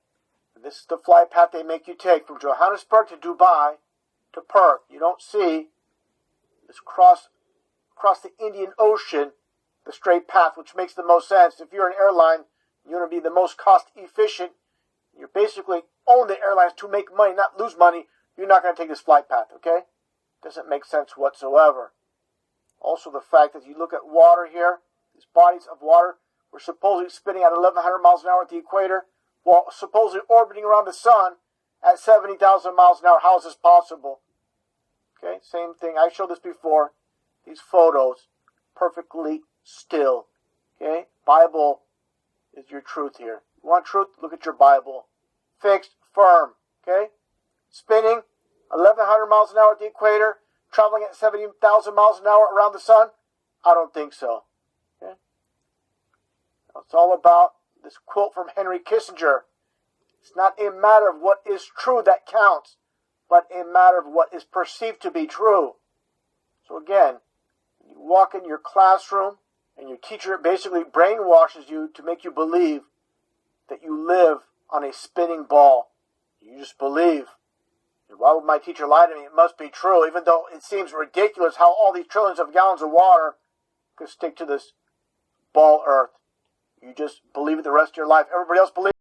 This is the flight path they make you take from Johannesburg to Dubai to Perth. You don't see this cross the Indian Ocean, the straight path, which makes the most sense. If you're an airline, you want to be the most cost efficient. You basically own the airlines to make money, not lose money. You're not going to take this flight path, okay? Doesn't make sense whatsoever. Also, the fact that you look at water here, these bodies of water were supposedly spinning at 1,100 miles an hour at the equator, while supposedly orbiting around the sun at 70,000 miles an hour. How is this possible? Okay, same thing. I showed this before. These photos, perfectly still. Okay, Bible is your truth here. You want truth? Look at your Bible. Fixed, firm. Okay, spinning 1,100 miles an hour at the equator, traveling at 70,000 miles an hour around the sun? I don't think so. Okay, it's all about this quote from Henry Kissinger. It's not a matter of what is true that counts, but a matter of what is perceived to be true. So again, you walk in your classroom and your teacher basically brainwashes you to make you believe that you live on a spinning ball. You just believe. Why would my teacher lie to me? It must be true, even though it seems ridiculous how all these trillions of gallons of water could stick to this ball earth. You just believe it the rest of your life. Everybody else believes